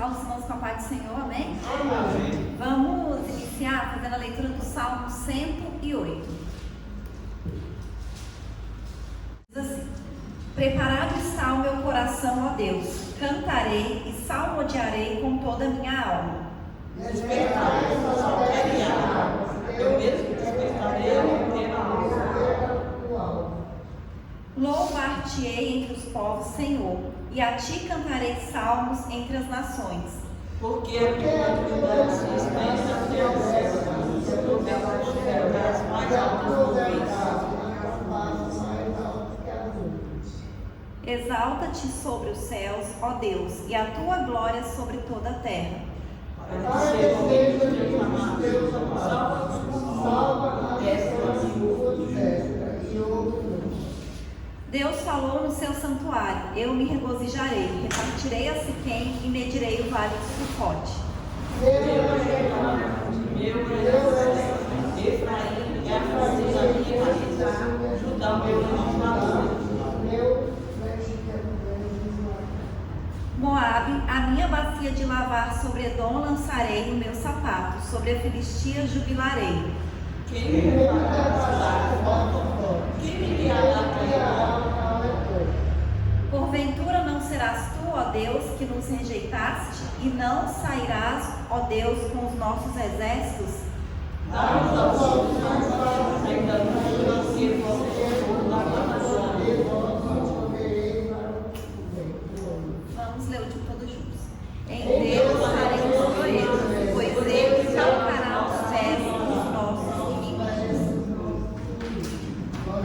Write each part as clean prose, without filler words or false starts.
salmo, os irmãos com a paz do Senhor, amém? Amém. Vamos iniciar fazendo a leitura do Salmo 108. Diz assim: Preparado está o meu coração, ó Deus, cantarei e salmodiarei com toda a minha alma. Despertarei a salvação minha alma, eu mesmo despertarei a minha alma. Louvar-te-ei entre os povos, Senhor, e a ti cantarei salmos entre as nações. Porque a tua autoridade se estende até os céus, e a tua verdade das mais altas nuvens. Exalta-te sobre os céus, ó Deus, e a tua glória sobre toda a terra. Para que seja proclamado, salva a destra e outro. Deus falou no seu santuário: eu me regozijarei, repartirei a Siquém e medirei o vale de Sucote. Efraim é a fazer a minha realizar, Judá o meu legislador. Moabe, a minha bacia de lavar, sobre Edom lançarei o meu sapato, sobre a Filistia jubilarei. Quem me guiará? Porventura não serás tu, ó Deus, que nos rejeitaste, e não sairás, ó Deus, com os nossos exércitos? Dá-nos a solução para ainda não ser Vamos ler o último todos juntos. Em Deus faremos proezas, pois Ele calcará os pés dos nossos inimigos.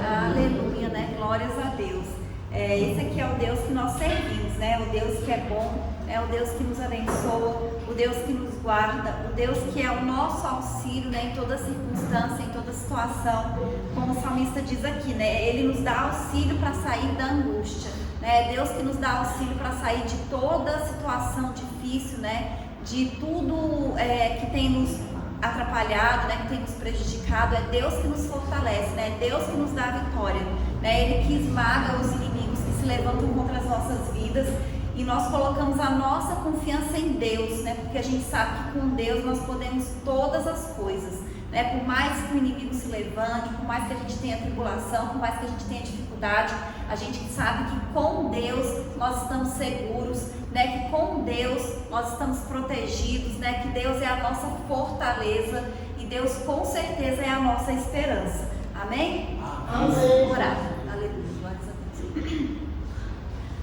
Aleluia, né? Glórias a Deus. Esse aqui é o Deus que nós servimos, né? O Deus que é bom, é o Deus que nos abençoa, o Deus que nos guarda, o Deus que é o nosso auxílio, né? Em toda circunstância, em toda situação, como o salmista diz aqui, né? Ele nos dá auxílio para sair da angústia, né? Deus que nos dá auxílio para sair de toda situação difícil, né? De tudo que tem nos atrapalhado, né? Que tem nos prejudicado. É Deus que nos fortalece, né? É Deus que nos dá a vitória, né? Ele que esmaga os inimigos que se levantam contra as nossas vidas, e nós colocamos a nossa confiança em Deus, né? Porque a gente sabe que com Deus nós podemos todas as coisas, né? Por mais que o inimigo se levante, por mais que a gente tenha tribulação, por mais que a gente tenha dificuldade, a gente sabe que com Deus nós estamos seguros, né? Que com Deus nós estamos protegidos, né? Que Deus é a nossa fortaleza e Deus com certeza é a nossa esperança. Amém? Vamos orar. Aleluia. Glórias a Deus.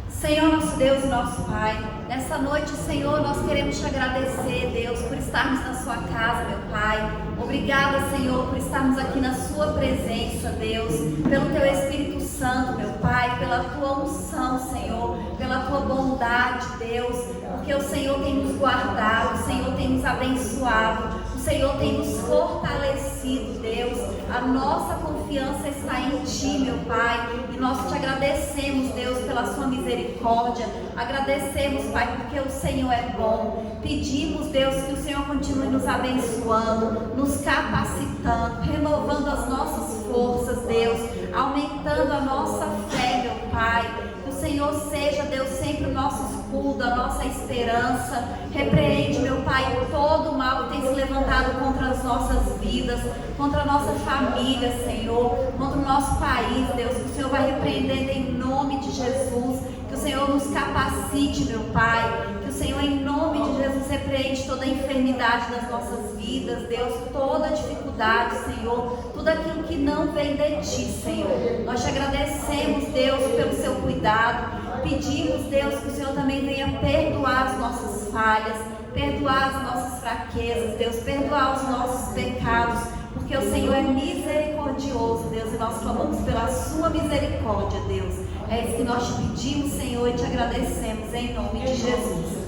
Senhor, nosso Deus e nosso Pai, nessa noite, Senhor, nós queremos te agradecer, Deus, por estarmos na sua casa, meu Pai. Obrigada, Senhor, por estarmos aqui na sua presença, Deus, pelo teu Espírito Santo, meu Pai, pela tua unção, Senhor, pela tua bondade, Deus, porque o Senhor tem nos guardado, o Senhor tem nos abençoado, o Senhor tem nos fortalecido, Deus. A nossa confiança está em Ti, meu Pai, e nós te agradecemos, Deus, pela sua misericórdia. Agradecemos, Pai, porque o Senhor é bom. Pedimos, Deus, que o Senhor continue nos abençoando, nos capacitando, renovando as nossas forças, Deus, aumentando a nossa fé, meu Pai. Que o Senhor seja, Deus, sempre o nosso escudo, a nossa esperança. Repreende, meu Pai, todo o mal que tem se levantado contra as nossas vidas, contra a nossa família, Senhor, contra o nosso país, Deus. Que o Senhor vai repreendendo em nome de Jesus. Que o Senhor nos capacite, meu Pai. Que o Senhor, em nome de Jesus, repreende toda a enfermidade das nossas vidas, Deus, toda a dificuldade, Senhor, tudo aquilo que não vem de Ti, Senhor. Nós te agradecemos, Deus, pelo seu cuidado. Pedimos, Deus, que o Senhor também venha perdoar as nossas falhas, perdoar as nossas fraquezas, Deus, perdoar os nossos pecados, porque o Senhor é misericordioso, Deus, e nós clamamos pela sua misericórdia, Deus. É isso que nós te pedimos, Senhor, e te agradecemos em nome de Jesus.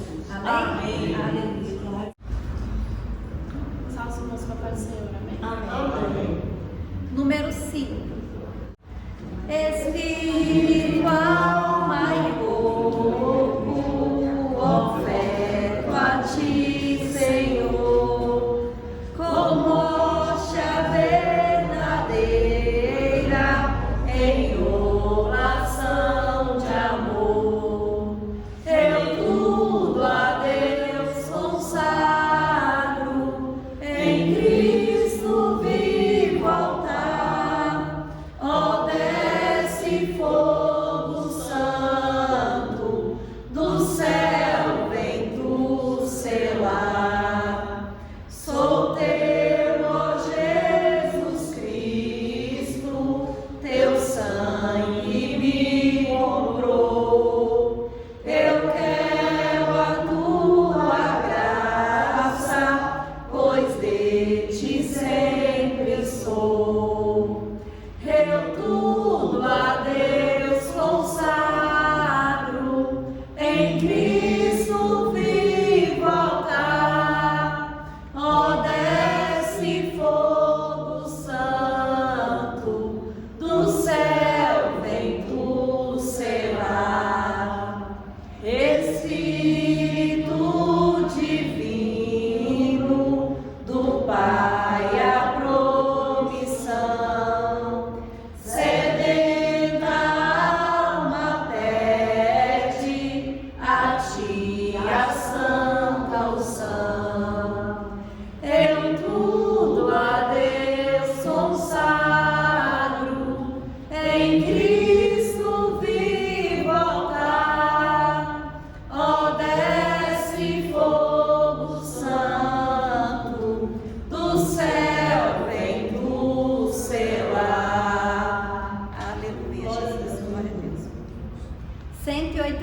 Amém? Aleluia. Salve os irmãos com a paz do Senhor, amém? Amém. Número 5. Espírito, alma e corpo, oferto a Ti, Senhor, como hóstia verdadeira, em oração de amor. Eu tudo a Deus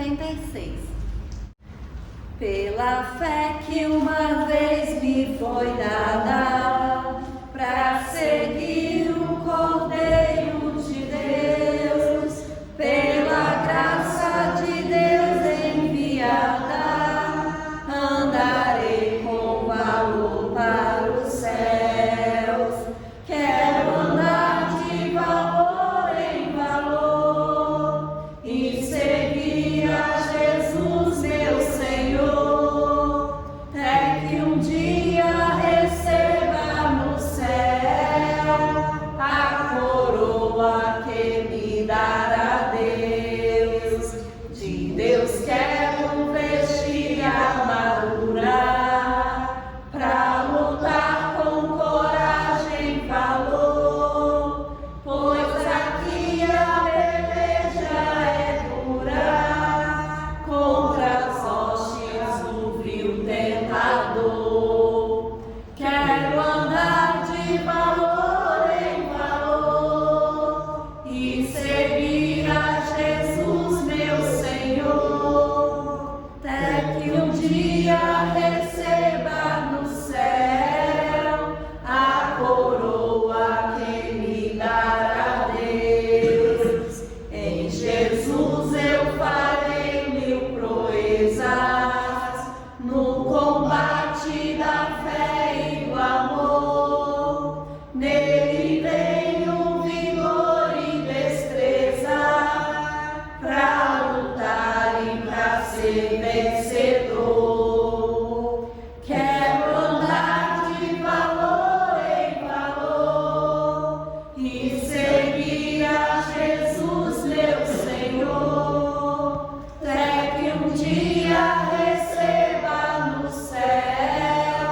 86. Pela fé que uma vez me foi dada, para seguir o Cordeiro de Deus, pela graça de Deus enviada, andarei com valor para os céus. Quero andar de valor em valor e seguir a Jesus, meu Senhor, até que um dia receba no céu a coroa que me dará Deus. De Deus quero vestir a armadura pra lutar com coragem e valor, pois aqui a peleja é dura contra as hostes do vil tentador. Quero andar de valor em valor e seguir a Jesus, meu Senhor, até que um dia receba no céu a coroa que me dará Deus. Em Jesus eu farei mil proezas, no combate da fé e do amor. Nele tenho vigor e destreza pra lutar e pra ser vencedor. Quero andar de valor em valor e seguir a Jesus, meu Senhor, até que um dia receba no céu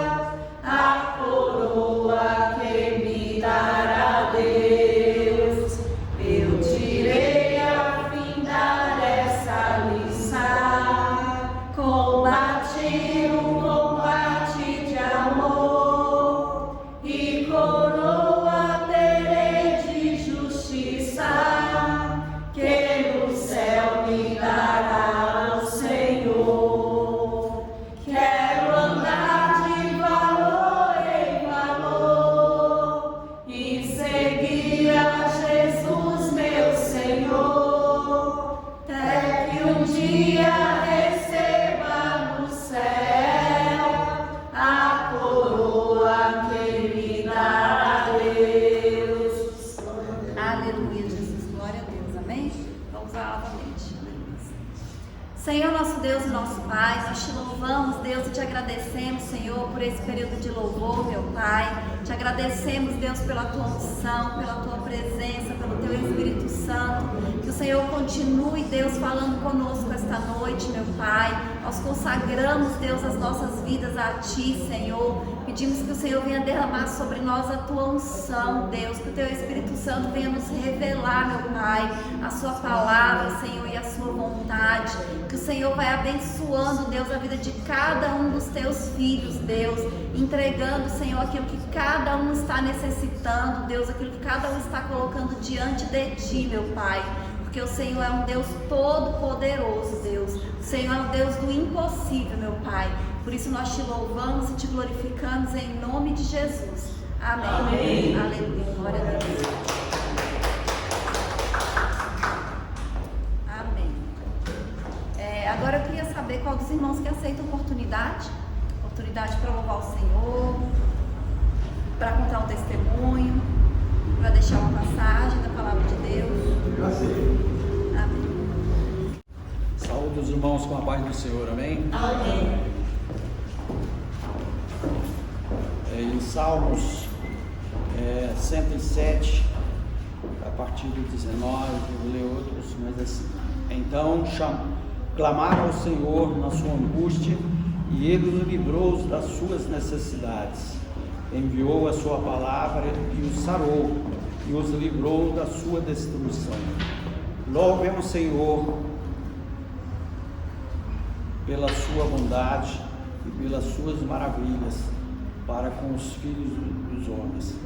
a coroa que me dará Deus. Eu tirei a findar essa lição, combati o combate de amor e coroa terei de justiça, que no céu me dará o Senhor. Quero andar de valor em valor e seguir a Jesus, meu Senhor, até que um dia receba no céu a coroa que me dará Deus. Aleluia, Jesus, glória a Deus, amém? Vamos lá novamente, aleluia. Senhor, nosso Deus e nosso Pai, nós te louvamos, Deus, e te agradecemos, Senhor, por esse período de louvor, meu Pai. Te agradecemos, Deus, pela tua unção, pela tua presença, pelo teu Espírito Santo. Que o Senhor continue, Deus, falando conosco esta noite, meu Pai. Nós consagramos, Deus, as nossas vidas a Ti, Senhor. Pedimos que o Senhor venha derramar sobre nós a tua unção, Deus. Que o teu Espírito Santo venha nos revelar, meu Pai, a sua palavra, Senhor, e a sua vontade. Que o Senhor vai abençoando, Deus, a vida de cada um dos teus filhos, Deus. Entregando, Senhor, aquilo que cada um está necessitando, Deus. Aquilo que cada um está colocando diante de Ti, meu Pai. Porque o Senhor é um Deus todo-poderoso, Deus. O Senhor é um Deus do impossível, meu Pai. Por isso nós te louvamos e te glorificamos em nome de Jesus. Amém. Amém. Aleluia. Glória a Deus. Amém. Agora eu queria saber qual dos irmãos que aceita oportunidade para louvar o Senhor, para contar um testemunho, para deixar uma passagem da palavra de Deus. Amém. Saúde os irmãos com a paz do Senhor, amém? Amém. Em Salmos 107, a partir do 19, vou ler outros, mas assim. Então clamaram ao Senhor na sua angústia, e Ele os livrou das suas necessidades. Enviou a sua palavra e os sarou, e os livrou da sua destruição. Louvem ao Senhor pela sua bondade e pelas suas maravilhas para com os filhos dos homens,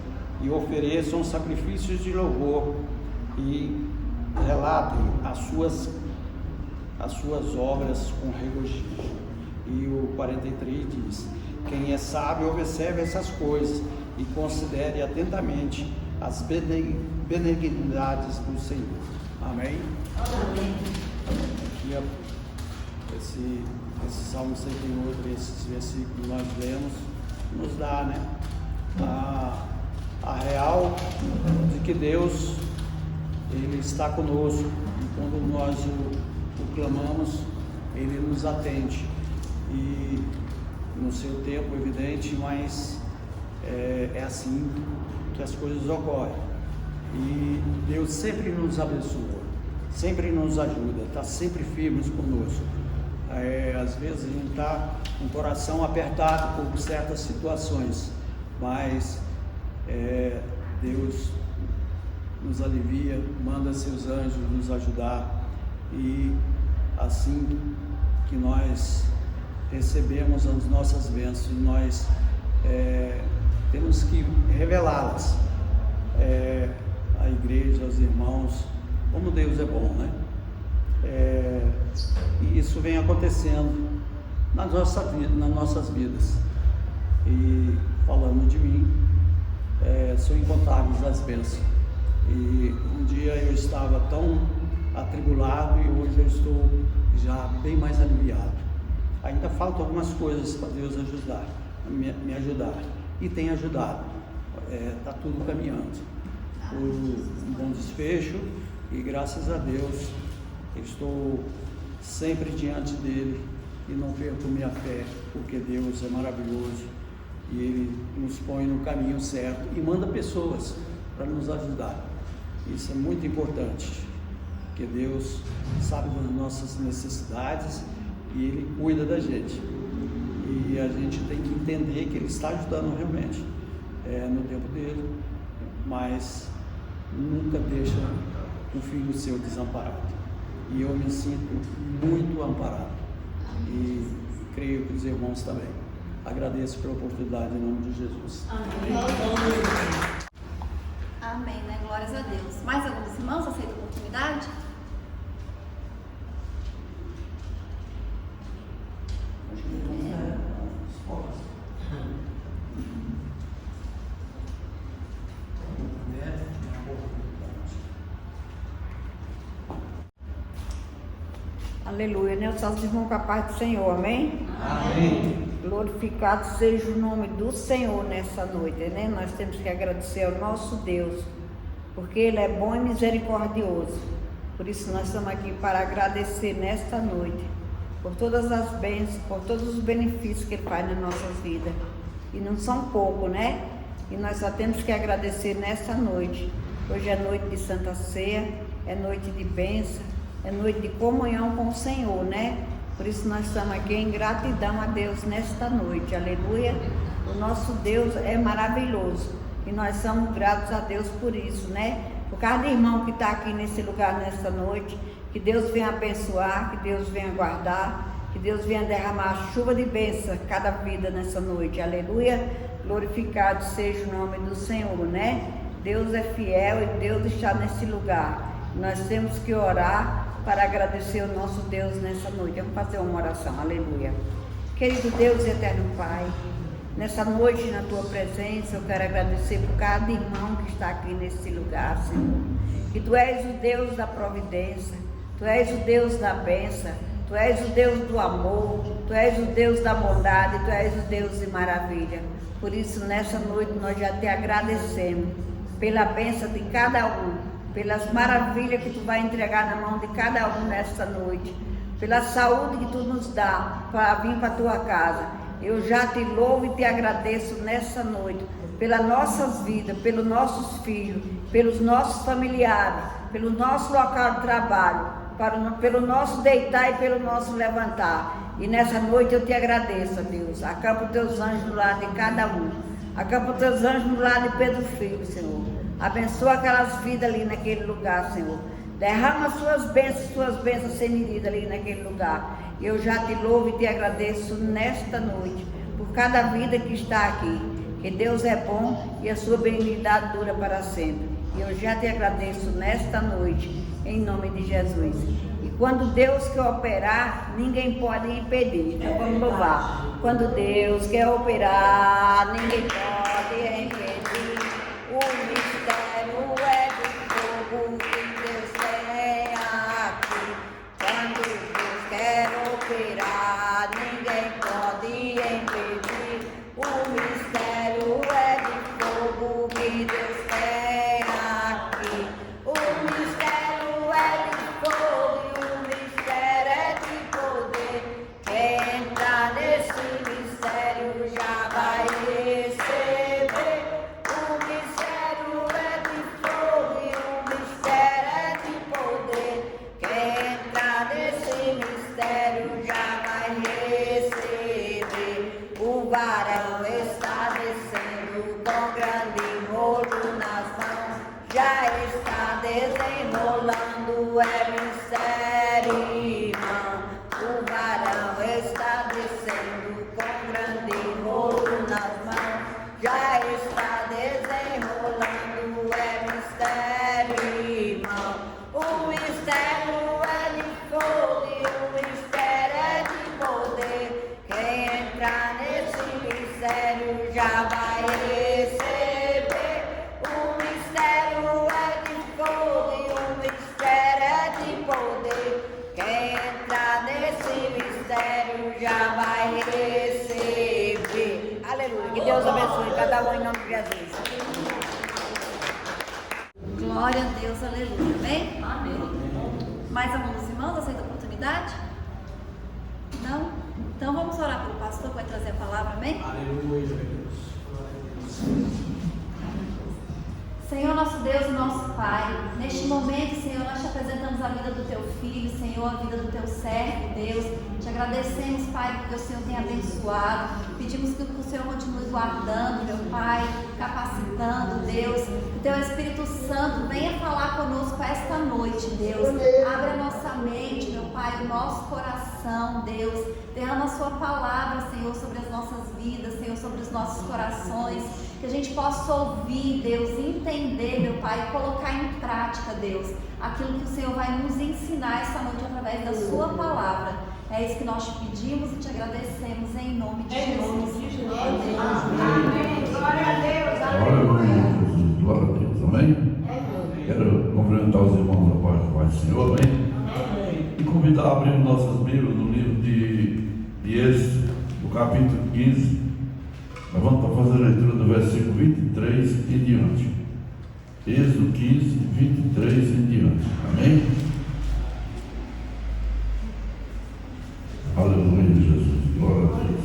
e ofereçam sacrifícios de louvor e relatem as suas obras com regozijo. E o 43 diz: quem é sábio observe essas coisas e considere atentamente as benignidades do Senhor. Amém? Amém. Aqui, esse Salmo 108, esses versículos que nós lemos, nos dá, né, a real de que Deus, Ele está conosco, e quando nós o clamamos, Ele nos atende, e no seu tempo, evidente, mas é assim que as coisas ocorrem, e Deus sempre nos abençoa, sempre nos ajuda, está sempre firme conosco. Às vezes a gente está com o coração apertado por certas situações, mas Deus nos alivia, manda seus anjos nos ajudar, e assim que nós recebemos as nossas bênçãos, nós temos que revelá-las à igreja, aos irmãos, como Deus é bom, né? E isso vem acontecendo nas nossas vidas. E falando de mim, são incontáveis as bênçãos. E um dia eu estava tão atribulado e hoje eu estou já bem mais aliviado. Ainda faltam algumas coisas para Deus ajudar, me ajudar, e tem ajudado. Está tudo caminhando por um bom desfecho, e graças a Deus eu estou sempre diante dele e não perco minha fé, porque Deus é maravilhoso e Ele nos põe no caminho certo e manda pessoas para nos ajudar. Isso é muito importante, porque Deus sabe das nossas necessidades e Ele cuida da gente, e a gente tem que entender que Ele está ajudando realmente no tempo dele, mas nunca deixa um filho seu desamparado. E eu me sinto muito amparado, e creio que os irmãos também. Agradeço pela oportunidade em nome de Jesus. Amém. Amém, né? Glórias a Deus. Mais alguns irmãos aceitam a oportunidade? Aleluia, né? Os nossos irmãos com a paz do Senhor, amém? Amém. Glorificado seja o nome do Senhor nessa noite, né? Nós temos que agradecer ao nosso Deus, porque Ele é bom e misericordioso. Por isso nós estamos aqui para agradecer nesta noite, por todas as bênçãos, por todos os benefícios que Ele faz nas nossas vidas. E não são poucos, né? E nós só temos que agradecer nesta noite. Hoje é noite de Santa Ceia, é noite de bênção, é noite de comunhão com o Senhor, né? Por isso nós estamos aqui em gratidão a Deus nesta noite, aleluia. O nosso Deus é maravilhoso e nós somos gratos a Deus por isso, né? Por cada irmão que está aqui nesse lugar nesta noite, que Deus venha abençoar, que Deus venha guardar, que Deus venha derramar chuva de bênção a cada vida nessa noite, aleluia. Glorificado seja o nome do Senhor, né? Deus é fiel e Deus está nesse lugar. Nós temos que orar para agradecer o nosso Deus nessa noite. Vamos fazer uma oração, aleluia. Querido Deus e eterno Pai, nessa noite na Tua presença eu quero agradecer por cada irmão que está aqui nesse lugar, Senhor. Que Tu és o Deus da providência, Tu és o Deus da bênção, Tu és o Deus do amor, Tu és o Deus da bondade, Tu és o Deus de maravilha. Por isso nessa noite nós já te agradecemos pela bênção de cada um, pelas maravilhas que Tu vai entregar na mão de cada um nesta noite, pela saúde que Tu nos dá para vir para a Tua casa. Eu já te louvo e te agradeço nessa noite, pelas nossas vidas, pelos nossos filhos, pelos nossos familiares, pelo nosso local de trabalho, pelo nosso deitar e pelo nosso levantar. E nessa noite eu te agradeço, Deus. Acampa os Teus anjos do lado de cada um. Acampa os Teus anjos do lado de Pedro Filho, Senhor. Abençoa aquelas vidas ali naquele lugar, Senhor. Derrama suas bênçãos sem medida ali naquele lugar. Eu já te louvo e te agradeço nesta noite, por cada vida que está aqui. Que Deus é bom e a sua benignidade dura para sempre. E eu já te agradeço nesta noite, em nome de Jesus. E Quando Deus quer operar, ninguém pode impedir. Então vamos louvar. Quando Deus quer operar, ninguém pode impedir. O mistério é do fogo que Deus tem aqui. Quando Deus quer operar, ninguém pode impedir. O mistério é do fogo que Deus tem aqui. O mistério é de fogo e o mistério é de poder. Quem entrar nesse mistério já vai receber. O mistério é de fogo e o mistério é de poder. Quem entrar nesse mistério já vai receber. O varão está descendo com grande rolo nas mãos. Já está desenrolando, é mistério, irmão. O varão está descendo com grande rolo nas mãos. Já está desenrolando, é mistério, irmão. O mistério é de fogo e o mistério é de poder. Quem entrar nesse mistério já vai receber. O mistério é de fogo e o mistério é de poder. Quem entrar nesse mistério já vai receber. Aleluia. Que Deus abençoe cada um em nome de Jesus. Glória a Deus, aleluia. Amém? Mais alguns irmãos aceitam a oportunidade? Não? Então vamos orar pelo pastor que vai trazer a palavra, amém? Aleluia, Deus. Senhor, nosso Deus e nosso Pai, neste momento, Senhor, nós te apresentamos a vida do Teu Filho, Senhor, a vida do Teu servo, Deus. Te agradecemos, Pai, porque o Senhor tem abençoado. Pedimos que o Senhor continue guardando, meu Pai, capacitando, Deus. Que Teu Espírito Santo venha falar conosco esta noite, Deus. Abre a nossa mente, meu Pai, o nosso coração, Deus. Derrama a Sua palavra, Senhor, sobre as nossas vidas, Senhor, sobre os nossos corações. Que a gente possa ouvir, Deus, entender, meu Pai, e colocar em prática, Deus, aquilo que o Senhor vai nos ensinar esta noite através da Sua palavra. É isso que nós te pedimos e te agradecemos em nome de Jesus. Amém. Glória a Deus, Jesus. Glória a Deus, amém? Quero cumprimentar os irmãos da paz do Pai do Senhor, amém? E convidar a abrir nossas Bíblias no livro de Êxodo, no capítulo 15. Nós vamos fazer a leitura do versículo 23 em diante. Êxodo 15, 23 em diante. Amém? Aleluia, Jesus. Glória a Deus.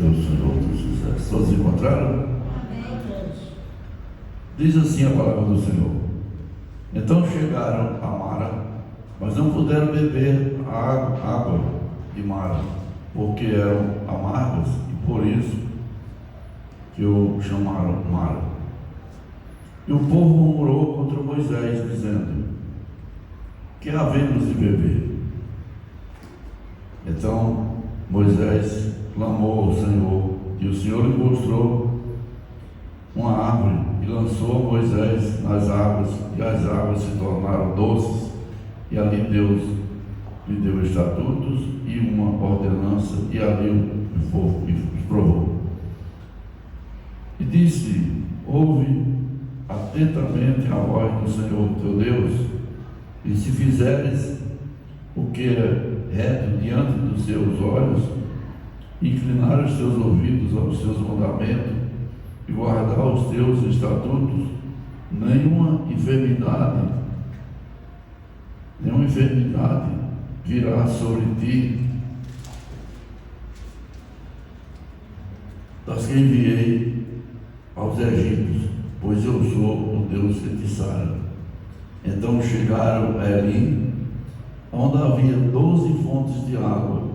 Deus, Senhor, Deus sucesso. Todos encontraram? Amém. Diz assim a palavra do Senhor. Então chegaram a Mara, mas não puderam beber a água de Mara, porque eram amargas, e por isso que o chamaram Mara. E o povo murmurou contra Moisés, dizendo: que havemos de beber? Então Moisés clamou ao Senhor, e o Senhor lhe mostrou uma árvore e lançou Moisés nas águas, e as águas se tornaram doces, e ali Deus lhe deu estatutos e uma ordenança, e ali o povo os provou. E disse: ouve atentamente a voz do Senhor teu Deus, e se fizeres o que é reto diante dos seus olhos, inclinar os teus ouvidos aos seus mandamentos e guardar os teus estatutos, nenhuma enfermidade virá sobre ti, das que enviei aos egípcios, pois eu sou o Deus que te sara. Então chegaram a Elim, onde havia 12 fontes de água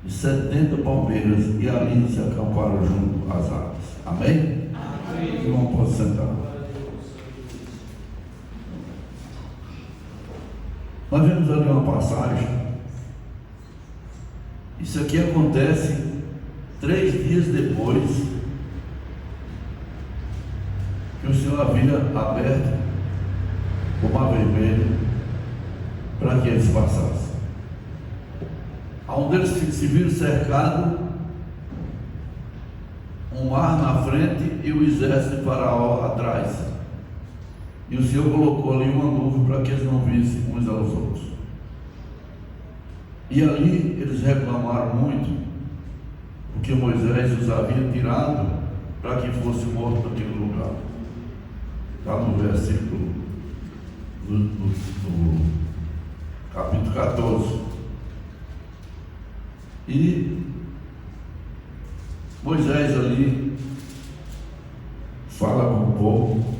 e 70 palmeiras, e ali se acamparam junto às águas. Amém? Amém. Irmão, pode sentar. Nós vemos ali uma passagem Isso aqui acontece 3 dias depois que o Senhor havia aberto o Mar Vermelho para que eles passassem. Onde eles se viram cercados, um mar na frente e o exército de Faraó atrás. E o Senhor colocou ali uma nuvem para que eles não vissem uns aos outros. E ali eles reclamaram muito, porque Moisés os havia tirado para que fosse morto naquele lugar. Está no versículo do capítulo 14. E Moisés ali fala com o povo,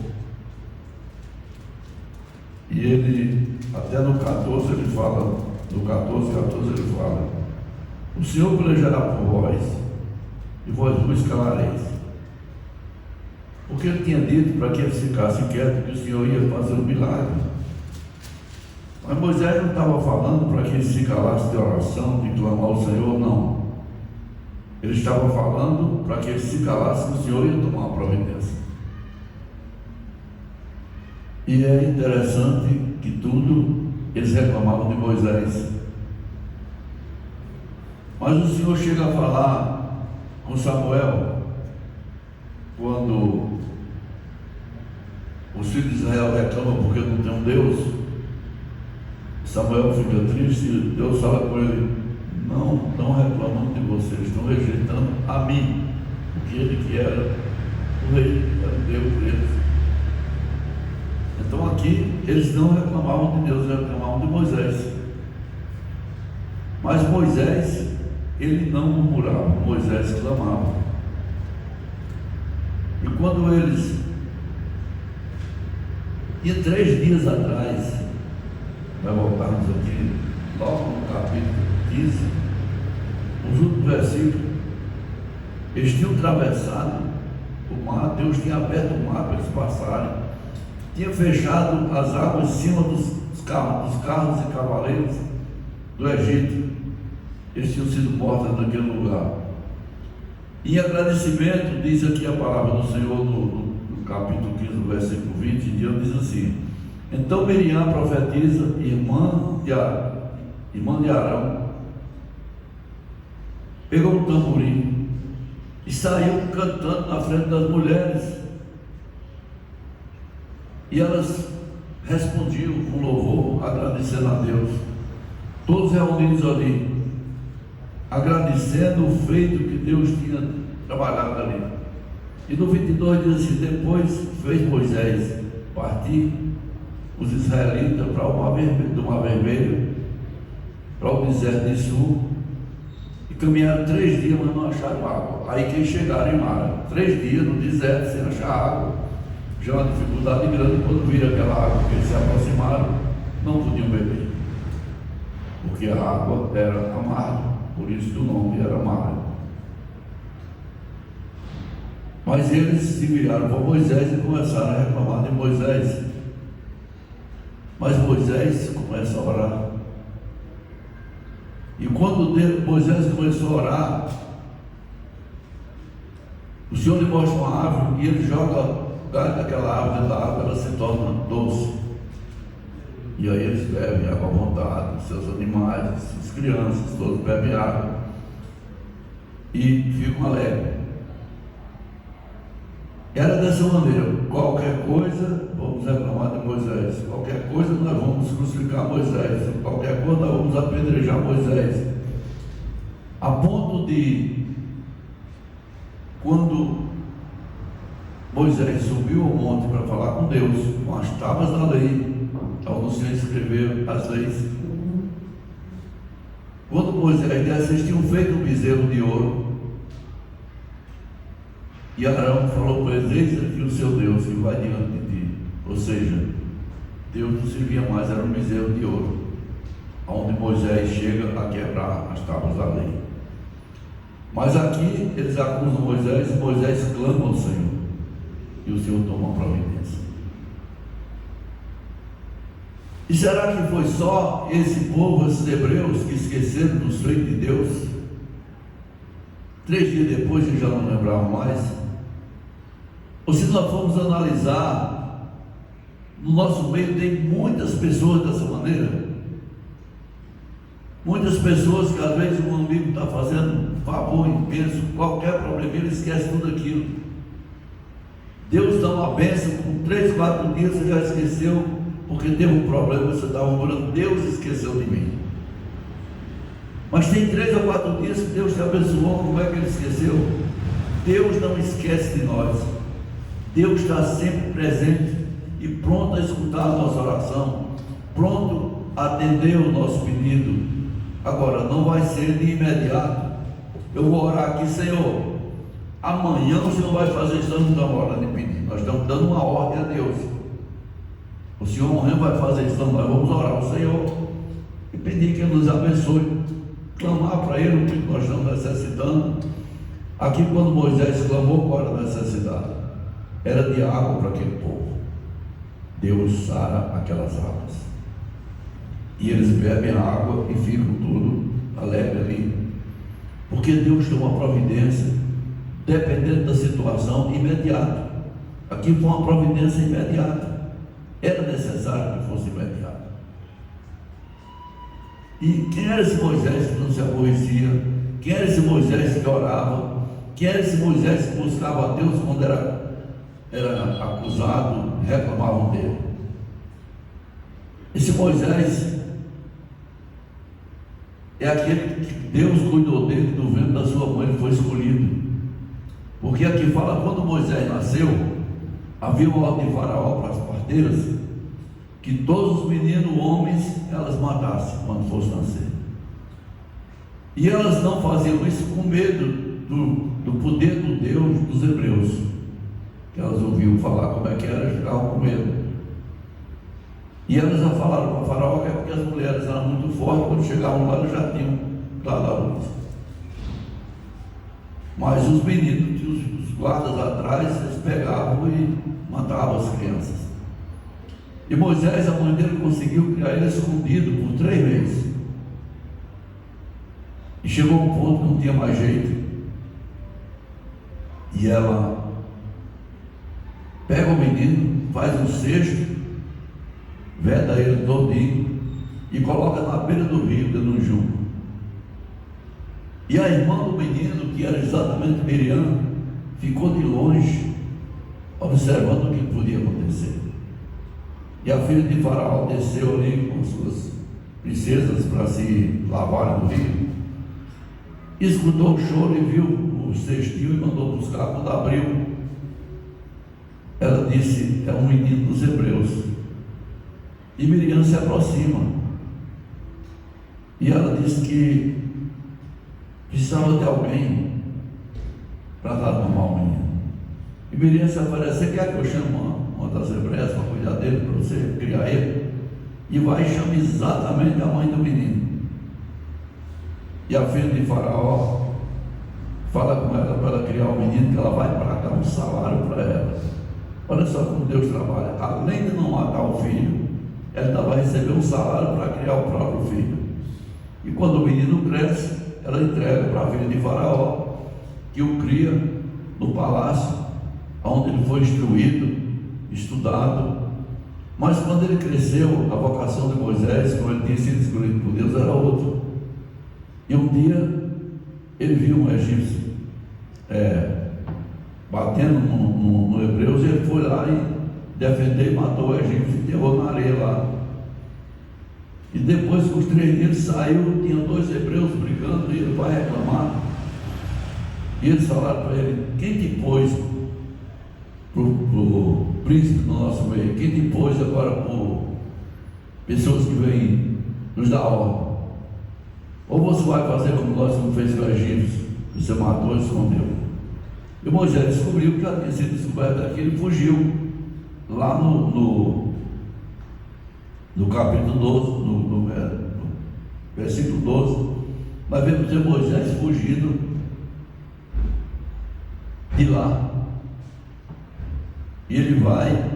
e ele, até no 14 ele fala, no 14 ele fala: o Senhor pelejará por vós, e vós vos calareis. Porque ele tinha dito para que eles ficassem quietos, que o Senhor ia fazer um milagre. Mas Moisés não estava falando para que eles se calassem de oração, de clamar ao Senhor, não. Ele estava falando para que eles se calassem, o Senhor ia tomar uma providência. E é interessante que tudo eles reclamavam de Moisés. Mas o Senhor chega a falar com Samuel, quando os filhos de Israel reclamam porque não tem um Deus. Samuel fica triste, Deus fala com ele: não estão reclamando de vocês, estão rejeitando a mim, porque ele que era o rei, era o Deus deles. Então aqui eles não reclamavam de Deus, eles reclamavam de Moisés. Mas Moisés, ele não murmurava, Moisés clamava. E quando eles, e 3 dias atrás, nós voltarmos aqui, logo no capítulo 15, nos últimos versículos, eles tinham atravessado o mar, Deus tinha aberto o mar para eles passarem, tinha fechado as águas em cima dos carros e cavaleiros do Egito. Eles tinham sido mortos naquele lugar. Em agradecimento, diz aqui a palavra do Senhor no capítulo 15, versículo 20 em diante, diz assim: então Miriam, profetiza, irmã de Arão, pegou um tamborim e saiu cantando na frente das mulheres, e elas respondiam com louvor, agradecendo a Deus, todos reunidos ali, agradecendo o feito que Deus tinha trabalhado ali. E no 22 diz assim: depois fez Moisés partir os israelitas para o Mar Vermelho, do Mar Vermelho para o deserto de Sul, e caminharam 3 dias, mas não acharam água. Aí que chegaram em Mara, 3 dias no deserto sem achar água, já uma dificuldade grande. Quando viram aquela água que eles se aproximaram, não podiam beber, porque a água era amarga, por isso o nome era Mara. Mas eles se viraram para Moisés e começaram a reclamar de Moisés. Mas Moisés começa a orar. E quando Moisés começou a orar, o Senhor lhe mostra uma árvore e ele joga o galho daquela árvore dentro da água, ela se torna doce. E aí eles bebem água à vontade, seus animais, suas crianças, todos bebem água e ficam alegres. Era dessa maneira: qualquer coisa vamos reclamar de Moisés, qualquer coisa nós vamos crucificar Moisés, qualquer coisa nós vamos apedrejar Moisés, a ponto de, quando Moisés subiu ao monte para falar com Deus, com as tábuas da lei, onde o Senhor escreveu as leis, quando Moisés desce, eles tinham feito um bezerro de ouro, e Arão falou para eles: eis aqui o seu Deus que vai diante de ti. Ou seja, Deus não servia mais, era um bezerro de ouro, onde Moisés chega a quebrar as tábuas da lei. Mas aqui eles acusam Moisés, e Moisés clama ao Senhor, e o Senhor toma a providência. E será que foi só esse povo, esses hebreus, que esqueceram dos feitos de Deus? 3 dias depois eu já não lembrava mais. Ou se nós formos analisar, no nosso meio tem muitas pessoas dessa maneira. Muitas pessoas que às vezes um amigo está fazendo favor, impenso, qualquer problema, ele esquece tudo aquilo. Deus dá uma bênção, com 3, 4 dias você já esqueceu, porque teve um problema, você estava orando, Deus esqueceu de mim. Mas tem 3 ou 4 dias que Deus te abençoou, como é que ele esqueceu? Deus não esquece de nós. Deus está sempre presente e pronto a escutar a nossa oração, pronto a atender o nosso pedido. Agora, não vai ser de imediato. Eu vou orar aqui, Senhor, amanhã o Senhor vai fazer isso. Nós não estamos orando e pedindo, nós estamos dando uma ordem a Deus. O Senhor amanhã vai fazer isso, nós vamos orar ao Senhor e pedir que Ele nos abençoe, clamar para Ele o que nós estamos necessitando. Aqui, quando Moisés clamou, qual era a necessidade? Era de água para aquele povo. Deus sara aquelas águas e eles bebem a água e ficam tudo alegre ali, porque Deus tem uma providência, dependendo da situação, imediata. Aqui foi uma providência imediata, era necessário que fosse imediata. E quem era esse Moisés que não se aborrecia? Quem era esse Moisés que orava? Quem era esse Moisés que buscava a Deus quando era acusado, reclamavam dele? Esse Moisés é aquele que Deus cuidou dele do ventre da sua mãe, ele foi escolhido. Porque aqui fala, quando Moisés nasceu, havia uma ordem de Faraó para as parteiras, que todos os meninos homens elas matassem quando fosse nascer. E elas não faziam isso com medo do poder do Deus dos hebreus, que elas ouviam falar como é que era, ficavam com medo. E elas já falaram para o Faraó que é porque as mulheres eram muito fortes, quando chegavam lá elas já tinham dado a luz. Mas os meninos, os guardas atrás, eles pegavam e matavam as crianças. E Moisés, a mãe dele, conseguiu criar ele escondido por 3 meses. E chegou um ponto que não tinha mais jeito. E ela pega o menino, faz um cesto, veda ele todinho e coloca na beira do rio, dentro do junco. E a irmã do menino, que era exatamente Miriam, ficou de longe, observando o que podia acontecer. E a filha de Faraó desceu ali com suas princesas para se lavar no rio. Escutou o choro e viu o cestinho e mandou buscar. Quando abriu, ela disse: é um menino dos hebreus. E Miriam se aproxima e ela disse que precisava de alguém para dar mamar o menino. E Miriam se oferece: você quer que eu chame uma das hebreias para cuidar dele, para você criar ele? E vai e chama exatamente a mãe do menino. E a filha de Faraó fala com ela para ela criar o menino, que ela vai pagar um salário para ela. Olha só como Deus trabalha. Além de não matar o filho, ela ainda vai receber um salário para criar o próprio filho. E quando o menino cresce, ela entrega para a filha de Faraó, que o cria no palácio, onde ele foi instruído, estudado. Mas quando ele cresceu, a vocação de Moisés, como ele tinha sido escolhido por Deus, era outra. E um dia ele viu um egípcio batendo no Hebreus, e ele foi lá e defendeu e matou o egípcio, enterrou na areia lá. E depois, com os 3 dias, ele saiu, tinha 2 hebreus brigando, e ele vai reclamar. E eles falaram para ele: quem te pôs pro príncipe do nosso meio? Quem te pôs agora por pessoas que vêm nos dar ordem? Ou você vai fazer como nós não fez com o egípcio, você matou e escondeu? E Moisés descobriu que já tinha sido descoberto aqui, ele fugiu. Lá no capítulo 12, no versículo 12, nós vemos Moisés fugindo de lá. E ele vai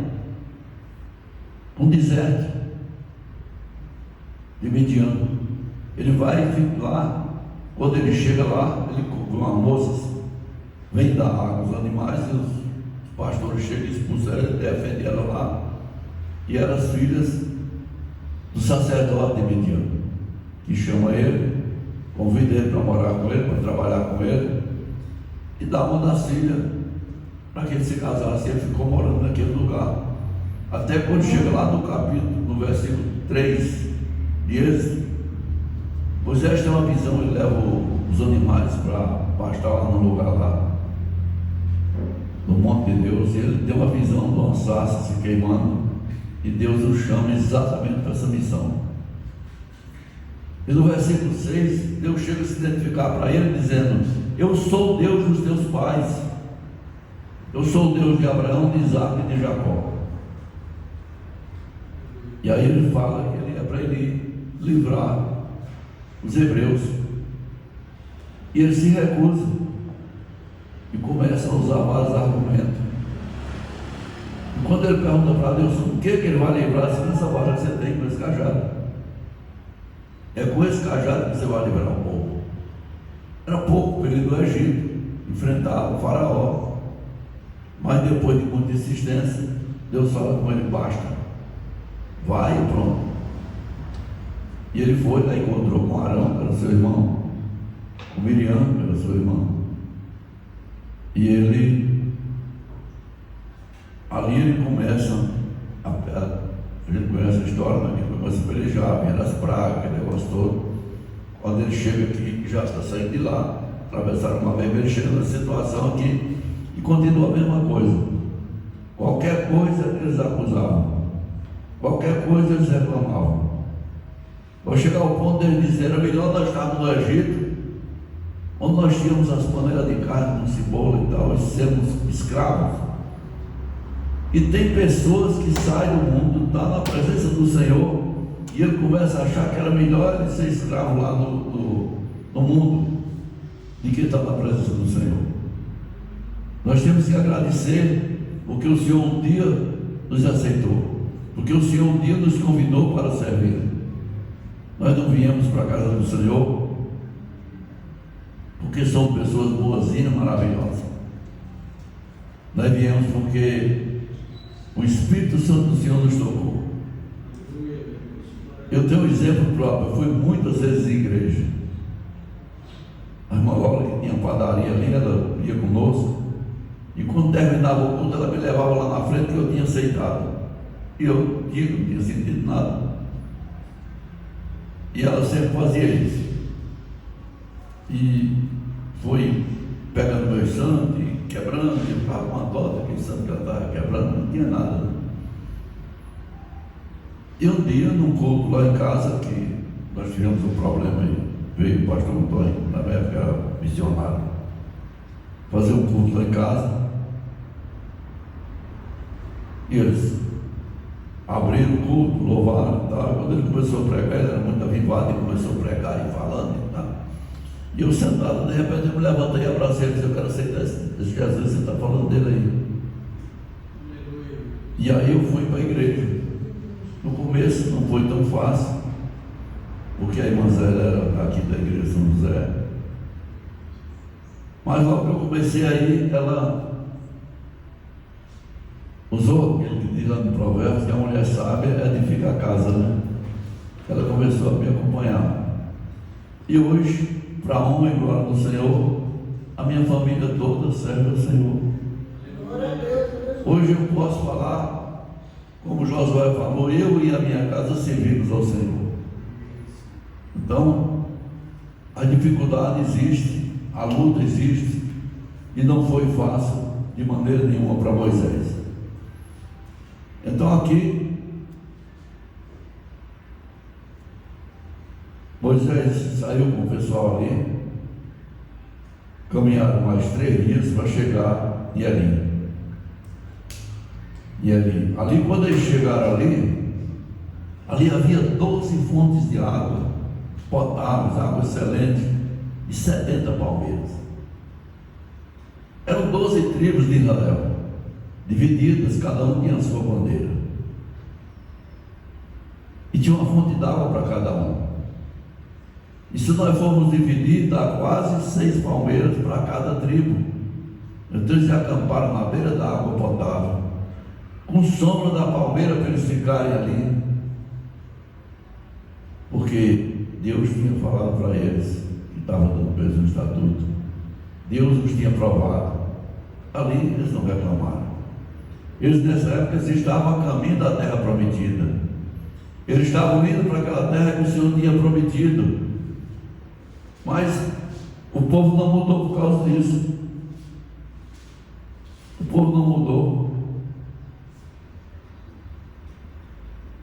para um deserto de Midian. Ele vai e fica lá Quando ele chega lá, ele com as moças vem dar água aos animais, e os pastores chegam e expulsam ela, defendem ela lá. E eram as filhas do sacerdote de Midian, que chama ele, convida ele para morar com ele, para trabalhar com ele, e dá uma das filhas para que ele se casasse. Ele ficou morando naquele lugar. Até quando chega lá no capítulo, no versículo 3 de Êxodo, Moisés tem uma visão, ele leva os animais para pastar lá no lugar lá, no monte de Deus, e ele tem uma visão de uma sarça se queimando, e Deus o chama exatamente para essa missão. E no versículo 6, Deus chega a se identificar para ele, dizendo: eu sou o Deus dos teus pais, eu sou o Deus de Abraão, de Isaac e de Jacó. E aí ele fala que ele é para ele livrar os hebreus, e ele se recusa e começa a usar vários argumentos. E quando ele pergunta para Deus o que ele vai livrar, se nessa vara que você tem com esse cajado, é com esse cajado que você vai liberar o povo. Era pouco para ele do Egito enfrentar o faraó, mas depois de muita insistência, Deus fala com ele: basta, vai e pronto. E ele foi, lá encontrou com Arão, que era seu irmão, com Miriam, que era sua irmã, e ali ele começa a gente conhece a história, né? Ele começa a pelejar, vem as pragas, aquele negócio todo. Quando ele chega aqui, já está saindo de lá, atravessaram uma vez, ele chega nessa situação aqui e continua a mesma coisa. Qualquer coisa eles acusavam, qualquer coisa eles reclamavam. Vai chegar ao ponto de eles dizer: era melhor nós estarmos no Egito, onde nós tínhamos as panelas de carne com cebola e tal, e sermos escravos. E tem pessoas que saem do mundo, estão na presença do Senhor, e ele começa a achar que era melhor ele ser escravo lá no mundo, do que estar na presença do Senhor. Nós temos que agradecer, porque o Senhor um dia nos aceitou, porque o Senhor um dia nos convidou para servir. Nós não viemos para a casa do Senhor porque somos pessoas boazinhas, maravilhosas. Nós viemos porque o Espírito Santo do Senhor nos tocou. Eu tenho um exemplo próprio. Eu fui muitas vezes à igreja. A irmã Laura, que tinha padaria ali, ela ia conosco, e quando terminava o culto, ela me levava lá na frente, que eu tinha aceitado, e eu não tinha sentido nada. E ela sempre fazia isso. E foi pegando meu santo e quebrando, e eu ficava com uma dó daquele santo que ela estava quebrando, não tinha nada. E um dia, num culto lá em casa, que nós tivemos um problema aí, veio o pastor Antônio, na época era missionário, fazer um culto lá em casa, e eles abriram o culto, louvaram e tal. Quando ele começou a pregar, ele era muito avivado, e começou a pregar e falando e tal. E eu sentado, de repente eu me levantei e abracei ele e disse: eu quero aceitar esse Jesus, você está falando dele aí. E aí eu fui para a igreja. No começo não foi tão fácil, porque a irmã Zé era aqui da igreja São José. Mas logo que eu comecei aí, ela usou aquele que diz lá no Provérbios, que a mulher sábia edifica a casa, né? Ela começou a me acompanhar. E hoje, para a honra e glória do Senhor, a minha família toda serve ao Senhor. Hoje eu posso falar, como Josué falou: eu e a minha casa servimos ao Senhor. Então, a dificuldade existe, a luta existe, e não foi fácil de maneira nenhuma para Moisés. Então aqui, Moisés saiu com o pessoal ali, caminharam mais 3 dias para chegar em Elim. Ali quando eles chegaram ali havia 12 fontes de água potáveis, água excelente, e 70 palmeiras. Eram 12 tribos de Israel, divididas, cada um tinha a sua bandeira, e tinha uma fonte d'água para cada um. E se nós formos dividir, dá quase 6 palmeiras para cada tribo. Então eles se acamparam na beira da água potável, com sombra da palmeira para eles ficarem ali, porque Deus tinha falado para eles que estava dando para eles um estatuto. Deus os tinha provado. Ali eles não reclamaram. Eles nessa época estavam a caminho da terra prometida. Eles estavam indo para aquela terra que o Senhor tinha prometido. Mas o povo não mudou por causa disso. O povo não mudou.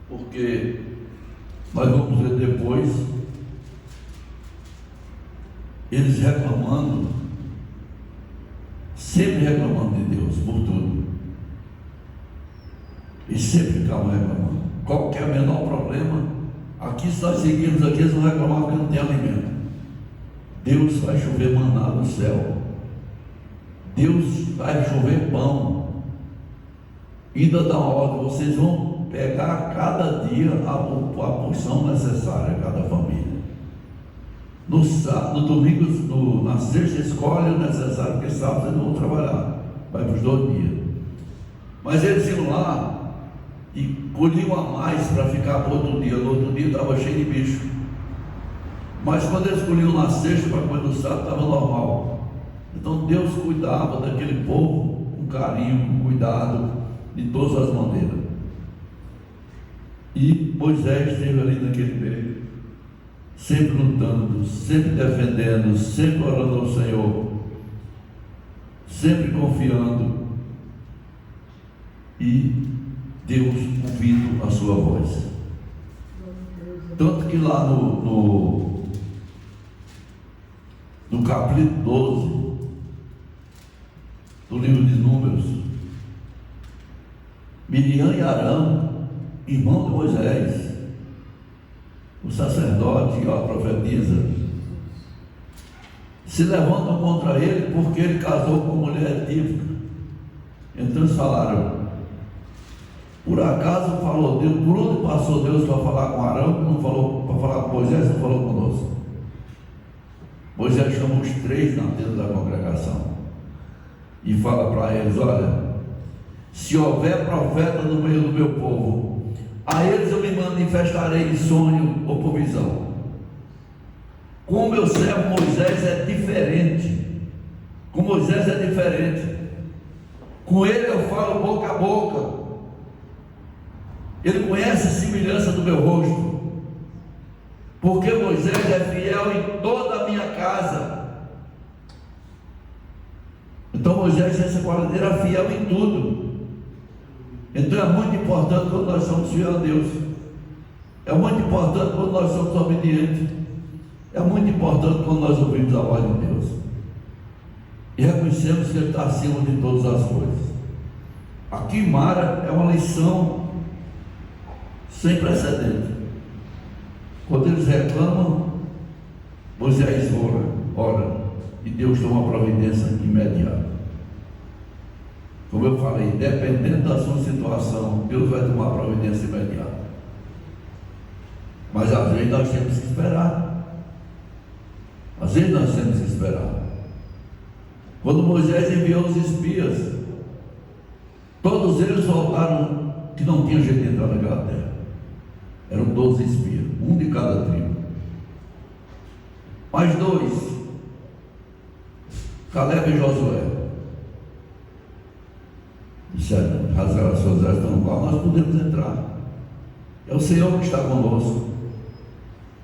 Porque nós vamos ver depois eles reclamando, sempre reclamando de Deus por tudo. E sempre ficavam reclamando. Qualquer menor problema, aqui se nós seguirmos aqui, eles vão reclamar porque não tem alimento. Deus vai chover maná do céu. Deus vai chover pão. Ainda dá uma ordem, vocês vão pegar cada dia a porção necessária a cada família. No domingo, na sexta, escolhe o necessário, porque sábado eles não vão trabalhar, vai para os 2 dias. Mas eles iam lá e colhiam a mais para ficar para outro dia. No outro dia estava cheio de bicho. Mas quando eles colhiam na sexta para comer no sábado, estava normal. Então Deus cuidava daquele povo com carinho, com cuidado, de todas as maneiras. E Moisés esteve ali naquele meio, sempre lutando, sempre defendendo, sempre orando ao Senhor, sempre confiando, e Deus ouvindo a sua voz. Tanto que lá no capítulo 12 do livro de Números, Miriam e Arão, irmão de Moisés, o sacerdote e a profetisa, se levantam contra ele porque ele casou com mulher etíope. Então eles falaram: por acaso falou Deus, por onde passou Deus para falar com Arão, que não falou para falar com Moisés, não falou conosco? Moisés chama os 3 na tenda da congregação e fala para eles: olha, se houver profeta no meio do meu povo, a eles eu me manifestarei em sonho ou por visão. Com o meu servo Moisés é diferente. Com Moisés é diferente. Com ele eu falo boca a boca. Ele conhece a semelhança do meu rosto. Porque Moisés é fiel em toda a minha casa. Então Moisés tem essa qualidade, era fiel em tudo. Então é muito importante quando nós somos fiéis a Deus. É muito importante quando nós somos obedientes. É muito importante quando nós ouvimos a voz de Deus e reconhecemos que Ele está acima de todas as coisas. Aqui em Mara é uma lição sem precedente. Quando eles reclamam, Moisés ora, e Deus toma uma providência imediata. Como eu falei, dependendo da sua situação, Deus vai tomar providência imediata. Mas às vezes nós temos que esperar. Às vezes nós temos que esperar. Quando Moisés enviou os espias, todos eles voltaram que não tinha jeito de entrar naquela terra. Eram 12 espias, um de cada tribo. Mais 2, Caleb e Josué, disseram: rasgaram as suas vestes, estão lá, nós podemos entrar. É o Senhor que está conosco.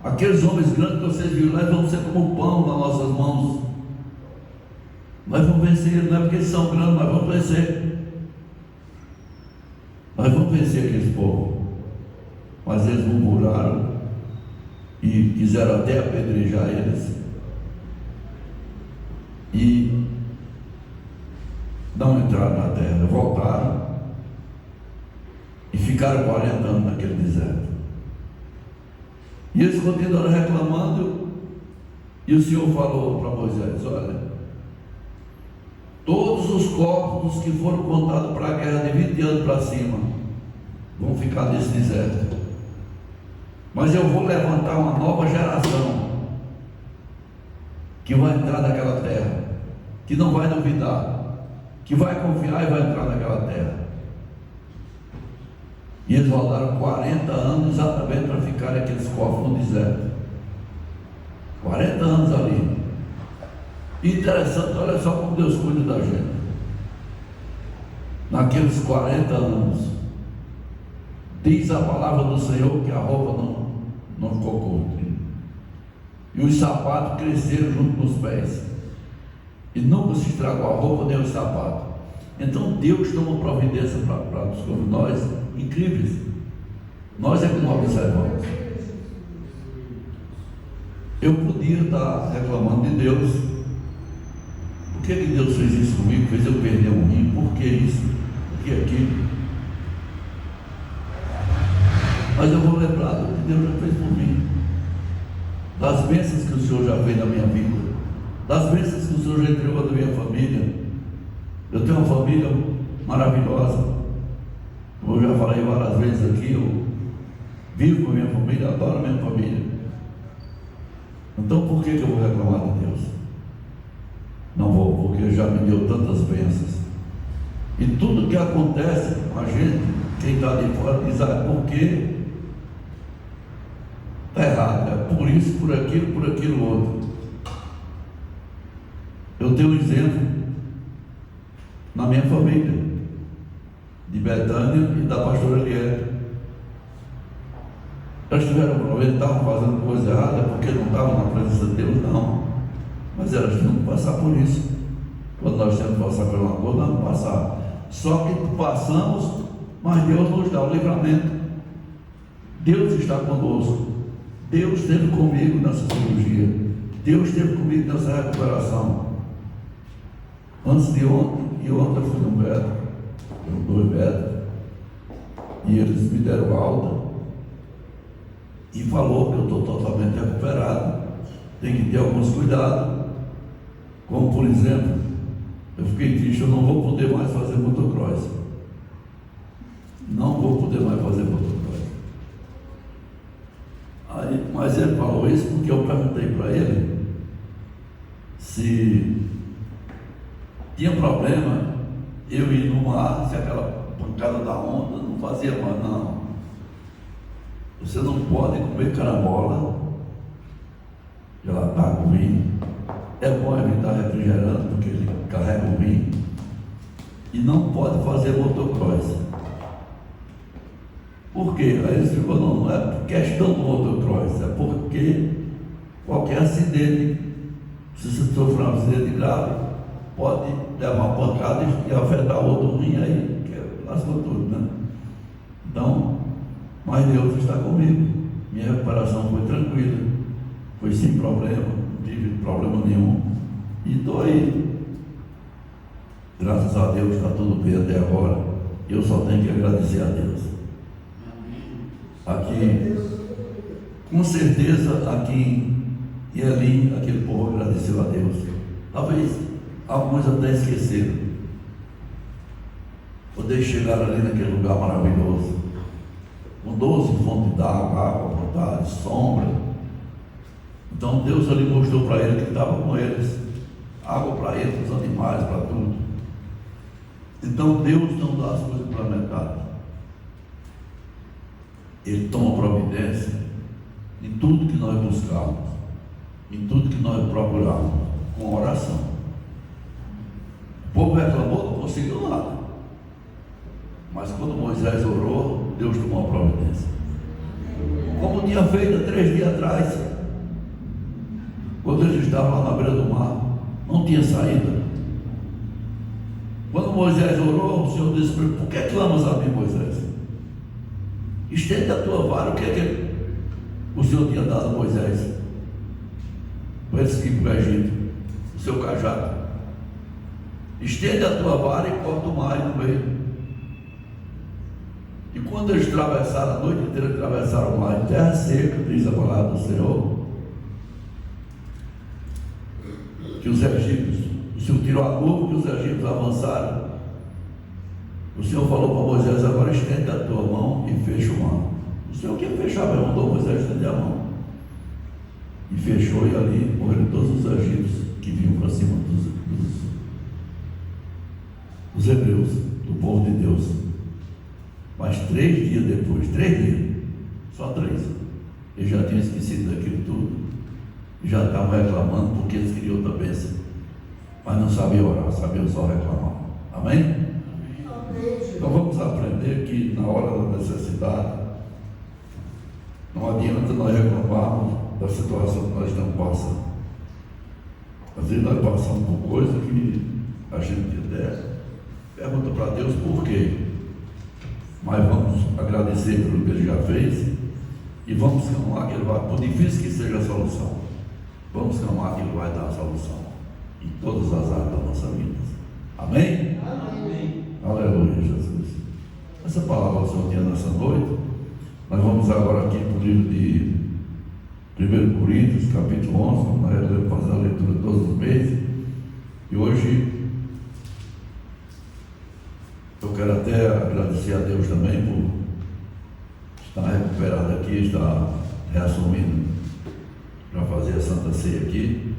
Aqueles homens grandes que vocês viram, nós vamos ser como pão nas nossas mãos. Nós vamos vencer, não é porque eles são grandes, nós vamos vencer. Nós vamos vencer aqueles povos. Mas eles murmuraram e quiseram até apedrejar eles. E não entraram na terra, voltaram e ficaram 40 anos naquele deserto. E eles continuaram reclamando, e o Senhor falou para Moisés: olha, todos os corpos que foram contados para a guerra de 20 anos para cima vão ficar nesse deserto, mas eu vou levantar uma nova geração que vai entrar naquela terra, que não vai duvidar, que vai confiar e vai entrar naquela terra. E eles rodaram 40 anos exatamente para ficar aqueles cofres no deserto. 40 anos ali. Interessante, olha só como Deus cuida da gente. Naqueles 40 anos, diz a palavra do Senhor que a roupa não ficou curta. E os sapatos cresceram junto com os pés. E nunca se estragou a roupa nem o sapato. Então Deus toma providência para nós incríveis. Nós é que não observamos. Eu podia estar reclamando de Deus. Por que Deus fez isso comigo? Fez eu perder um rim? Por que isso? Por que aquilo? Mas eu vou lembrar do que Deus já fez por mim, das bênçãos que o Senhor já fez na minha vida, das bênçãos que o Senhor já entregou na minha família. Eu tenho uma família maravilhosa, como eu já falei várias vezes aqui. Eu vivo com a minha família, adoro a minha família. Então por que eu vou reclamar de Deus? Não vou, porque Ele já me deu tantas bênçãos. E tudo que acontece com a gente, quem está de fora diz: por quê? Está errado, é por isso, por aquilo outro. Eu tenho um exemplo na minha família, de Betânia e da pastora Eliette. Elas tiveram problema, estavam fazendo coisa errada porque não estavam na presença de Deus, não. Mas elas tinham que passar por isso. Quando nós temos que passar por uma coisa, nós vamos passar. Só que passamos, mas Deus nos dá o livramento. Deus está conosco. Deus esteve comigo nessa cirurgia. Deus esteve comigo nessa recuperação. Antes de ontem, e ontem eu fui no médico, dois médicos, e eles me deram alta e falou que eu estou totalmente recuperado. Tem que ter alguns cuidados, como por exemplo, eu fiquei triste, eu não vou poder mais fazer motocross. Não vou poder mais fazer motocross. Mas ele falou isso porque eu perguntei para ele se tinha problema eu ir no mar, se aquela pancada da onda não fazia mal. Não. Você não pode comer carambola, gelatar com vinho. É bom evitar refrigerante, porque ele carrega o vinho. E não pode fazer motocross. Por quê? Aí ele explicou: não é questão do motocross, é porque qualquer acidente, se você sofrer um acidente grave, pode levar uma pancada e afetar o outro rim aí, que lascou tudo, né? Então, mas Deus está comigo. Minha recuperação foi tranquila, foi sem problema, não tive problema nenhum. E estou aí. Graças a Deus está tudo bem até agora. Eu só tenho que agradecer a Deus. Aqui, com certeza, aqui em Elim, aquele povo agradeceu a Deus. Talvez alguns até esqueceram. Poder chegar ali naquele lugar maravilhoso, com 12 fontes d'água, água à vontade, sombra. Então Deus ali mostrou para ele que estava com eles, água para eles, para os animais, para tudo. Então Deus não dá as coisas pela metade. Ele toma providência em tudo que nós buscamos, em tudo que nós procuramos, com oração. O povo reclamou, não conseguiu nada. Mas quando Moisés orou, Deus tomou a providência. Como tinha feito 3 dias atrás, quando eles estavam lá na beira do mar, não tinha saída. Quando Moisés orou, o Senhor disse: por que clamas a mim, Moisés? Estende a tua vara. O que é que o Senhor tinha dado a Moisés para eles ir para o Egito? O seu cajado. Estende a tua vara e corta o mar no meio. E quando eles atravessaram, a noite inteira atravessaram o mar em terra seca, diz a palavra do Senhor, que os egípcios, o Senhor tirou a nuvem, que os egípcios avançaram. O Senhor falou para Moisés: agora estende a tua mão e fecha o mar. O Senhor quer fechar, mas mandou Moisés estender a mão. e fechou, e ali morreram todos os egípcios que vinham para cima dos hebreus, do povo de Deus. Mas 3 dias depois, 3 dias, só 3, eles já tinham esquecido daquilo tudo, já estavam reclamando porque eles queriam outra bênção, mas não sabiam orar, sabiam só reclamar. Amém? Então vamos aprender que na hora da necessidade não adianta nós reclamarmos da situação que nós estamos passando. Às vezes nós passamos por coisa que a gente pergunta para Deus por quê, mas vamos agradecer pelo que Ele já fez e vamos clamar que Ele vai, por difícil que seja a solução, vamos clamar que Ele vai dar a solução em todas as áreas da nossa vida. Amém? Amém. Aleluia, Jesus. Essa palavra o Senhor tinha nessa noite. Nós vamos agora aqui para o livro de 1 Coríntios, capítulo 11, nós vamos fazer a leitura todos os meses. E hoje eu quero até agradecer a Deus também por estar recuperado aqui, estar reassumindo para fazer a Santa Ceia aqui.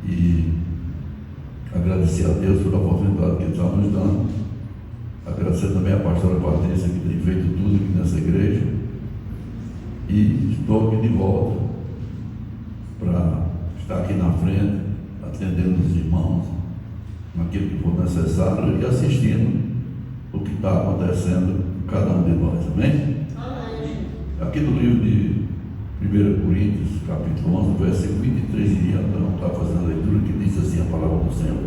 E agradecer a Deus pela oportunidade que Ele está nos dando. Agradecer também a pastora Patrícia, que tem feito tudo aqui nessa igreja. E estou aqui de volta para estar aqui na frente, atendendo os irmãos naquilo que for necessário e assistindo o que está acontecendo com cada um de nós. Amém? Amém. Aqui no livro de 1 Coríntios, capítulo 11, versículo 23 em diante, nós está fazendo a leitura que diz assim a palavra do Senhor.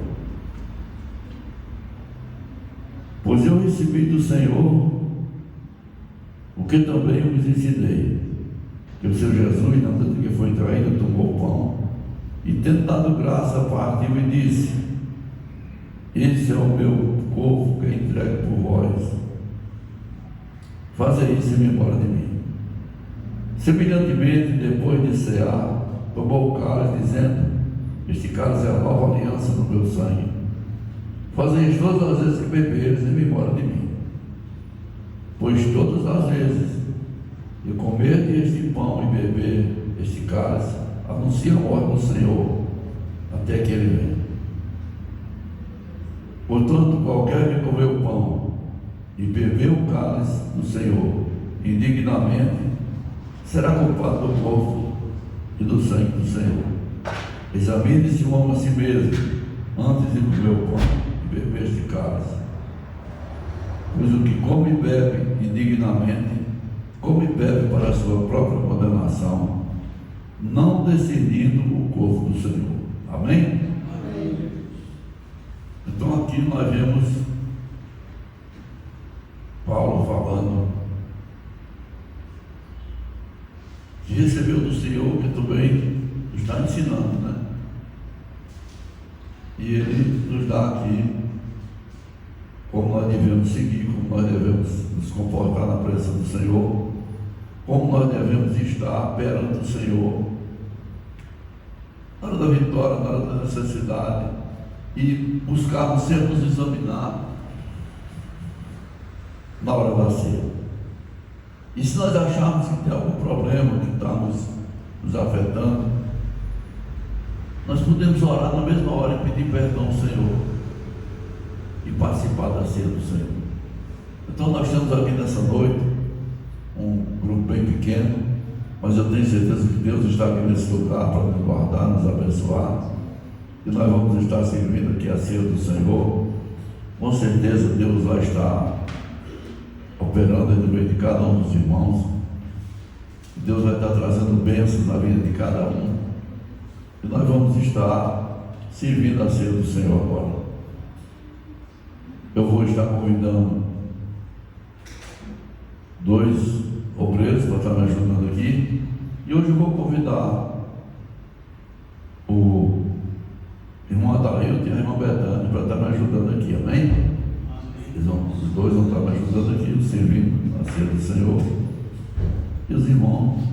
Pois eu recebi do Senhor o que também eu vos ensinei, que o Senhor Jesus, na noite que foi traído, tomou o pão e, tendo dado graça, partiu e disse: esse é o meu corpo que é entregue por vós, fazei isso em memória de mim. Semelhantemente, depois de cear, tomou o cálice, dizendo: este cálice é a nova aliança no meu sangue. Fazeis todas as vezes que beberes em memória de mim. Pois todas as vezes que comer este pão e beber este cálice, anuncia a morte do Senhor até que Ele venha. Portanto, qualquer que comer o pão e beber o cálice do Senhor indignamente, será culpado do corpo e do sangue do Senhor. Examine-se o homem a si mesmo antes de comer o pão e beber este cálice. Pois o que come e bebe indignamente, come e bebe para a sua própria condenação, não decidindo o corpo do Senhor. Amém? Amém. Então aqui nós vemos Paulo falando que recebeu do Senhor, que também está ensinando, né? E Ele nos dá aqui como nós devemos seguir, como nós devemos nos comportar na presença do Senhor, como nós devemos estar perante o Senhor na hora da vitória, na hora da necessidade, e buscarmos sempre nos examinar na hora da ceia. E se nós acharmos que tem algum problema que está nos afetando, nós podemos orar na mesma hora e pedir perdão ao Senhor e participar da ceia do Senhor. Então nós estamos aqui nessa noite, um grupo bem pequeno, mas eu tenho certeza que Deus está aqui nesse lugar para nos guardar, nos abençoar, e nós vamos estar servindo aqui a ceia do Senhor. Com certeza Deus vai estar operando no meio de cada um dos irmãos. Deus vai estar trazendo bênçãos na vida de cada um, e nós vamos estar servindo a ceia do Senhor agora. Eu vou estar convidando 2 obreiros para estar me ajudando aqui, e hoje eu vou convidar o irmão Adailton e a irmã Betânia para estar me ajudando aqui, amém? Os 2 vão estar me ajudando aqui, servindo a ceia do Senhor, e os irmãos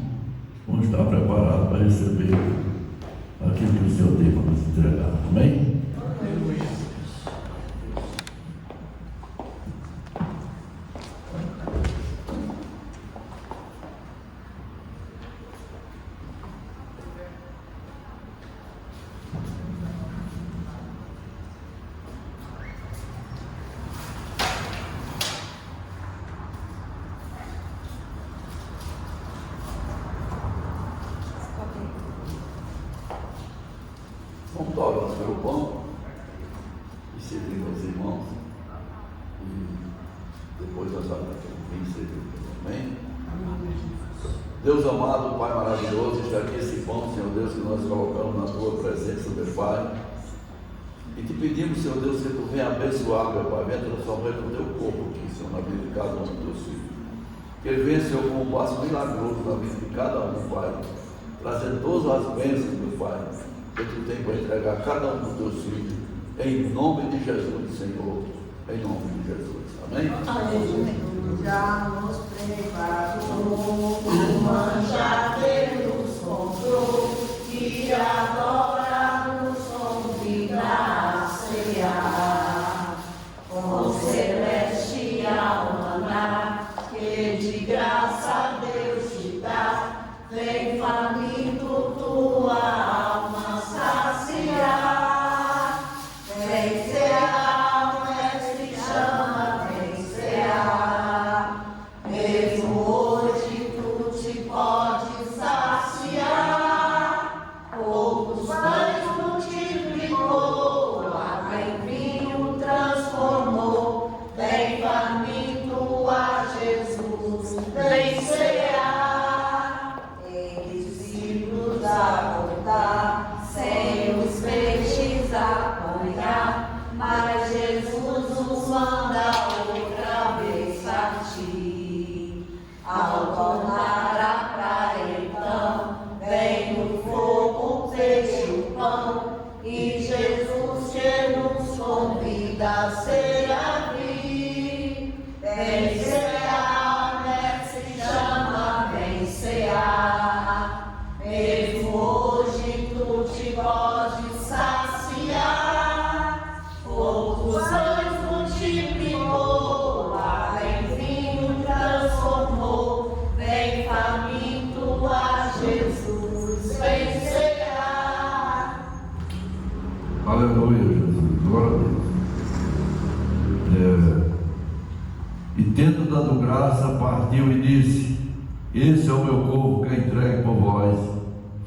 vão estar preparados para receber aquilo que o Senhor tem para nos entregar, amém? orarmos pelo pão e servir aos irmãos. E depois nós vamos vir servir. Amém? Deus amado, Pai maravilhoso, está aqui esse pão, Senhor Deus, que nós colocamos na Tua presença, meu Pai. E te pedimos, Senhor Deus, que Tu venha abençoar, meu Pai, venha transformar o Teu corpo aqui, Senhor, na vida de cada um dos Teus filhos. Que Ele venha, Senhor, com um passo milagroso na vida de cada um, Pai, trazendo todas as bênçãos, meu Pai, que Tu tem para entregar a cada um dos Teus filhos, em nome de Jesus, Senhor, em nome de Jesus. Amém? Amém. Já nos preparou, o manjadeiro nos comprou e agora nos convida a cear com celestial maná que de graça Deus te dá. Vem faminto tua alma saciar. Vem cear, o mestre chama, vem cear. Mesmo hoje tu te pode saciar. Poucos pães multiplicou, água em vinho transformou. Vem faminto a Jesus, vem cear. Em discípulos a contar, sem os peixes apanhar, mas Jesus nos manda outra vez partir. Ao tornar a praia então, vem no fogo o peixe e o pão, e Jesus que nos convida a servir. Vem cear, mestre chama, vem cear. Mesmo hoje tu te pode saciar. Poucos pães multiplicou, água em vinho transformou. Vem faminto a Jesus, vem cear. Aleluia, Jesus, glória a Deus. E tendo dado graça, partiu e disse: esse é o meu corpo que é entregue por vós,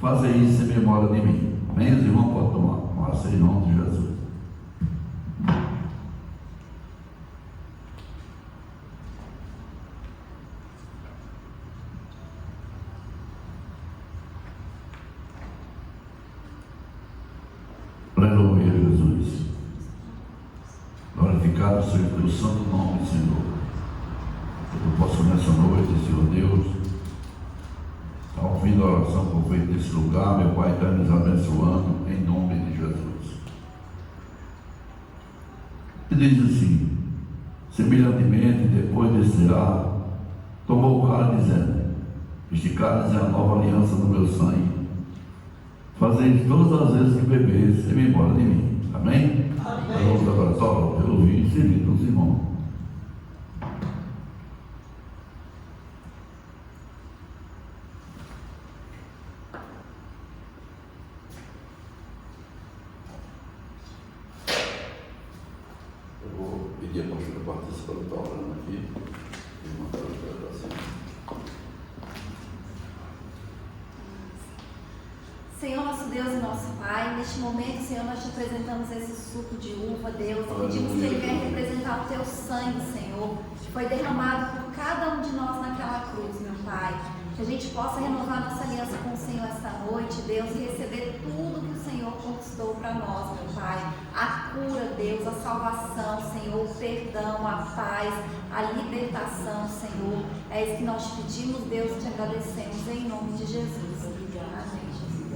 fazei isso em memória de mim. Amém? Os irmãos podem tomar, nossa, em nome de Jesus. Aleluia, Jesus. Glorificado seja o teu santo nome, Senhor. Que eu possa nessa noite, Senhor Deus, estar ouvindo a oração por feito desse lugar, meu Pai está nos abençoando, em nome de Jesus. E diz assim: semelhantemente, depois de cear, tomou o cálice, dizendo: este cálice é a nova aliança no meu sangue. Fazeis todas as vezes que bebeis em memória de mim. Amém? Vamos agora tocar pelo vinho e servir os irmãos. Eu vou pedir a pastora Patrícia para estar orando aqui. E mandar o pedacinho. Senhor, nosso Deus e nosso Pai, neste momento, Senhor, nós te apresentamos esse suco de uva, Deus, e pedimos que ele venha representar o teu sangue, Senhor, que foi derramado por cada um de nós naquela cruz, meu Pai. Que a gente possa renovar nossa aliança com o Senhor esta noite, Deus, e receber tudo que o Senhor conquistou para nós, meu Pai. A cura, Deus, a salvação, Senhor, o perdão, a paz, a libertação, Senhor. É isso que nós te pedimos, Deus, e te agradecemos em nome de Jesus. Amém.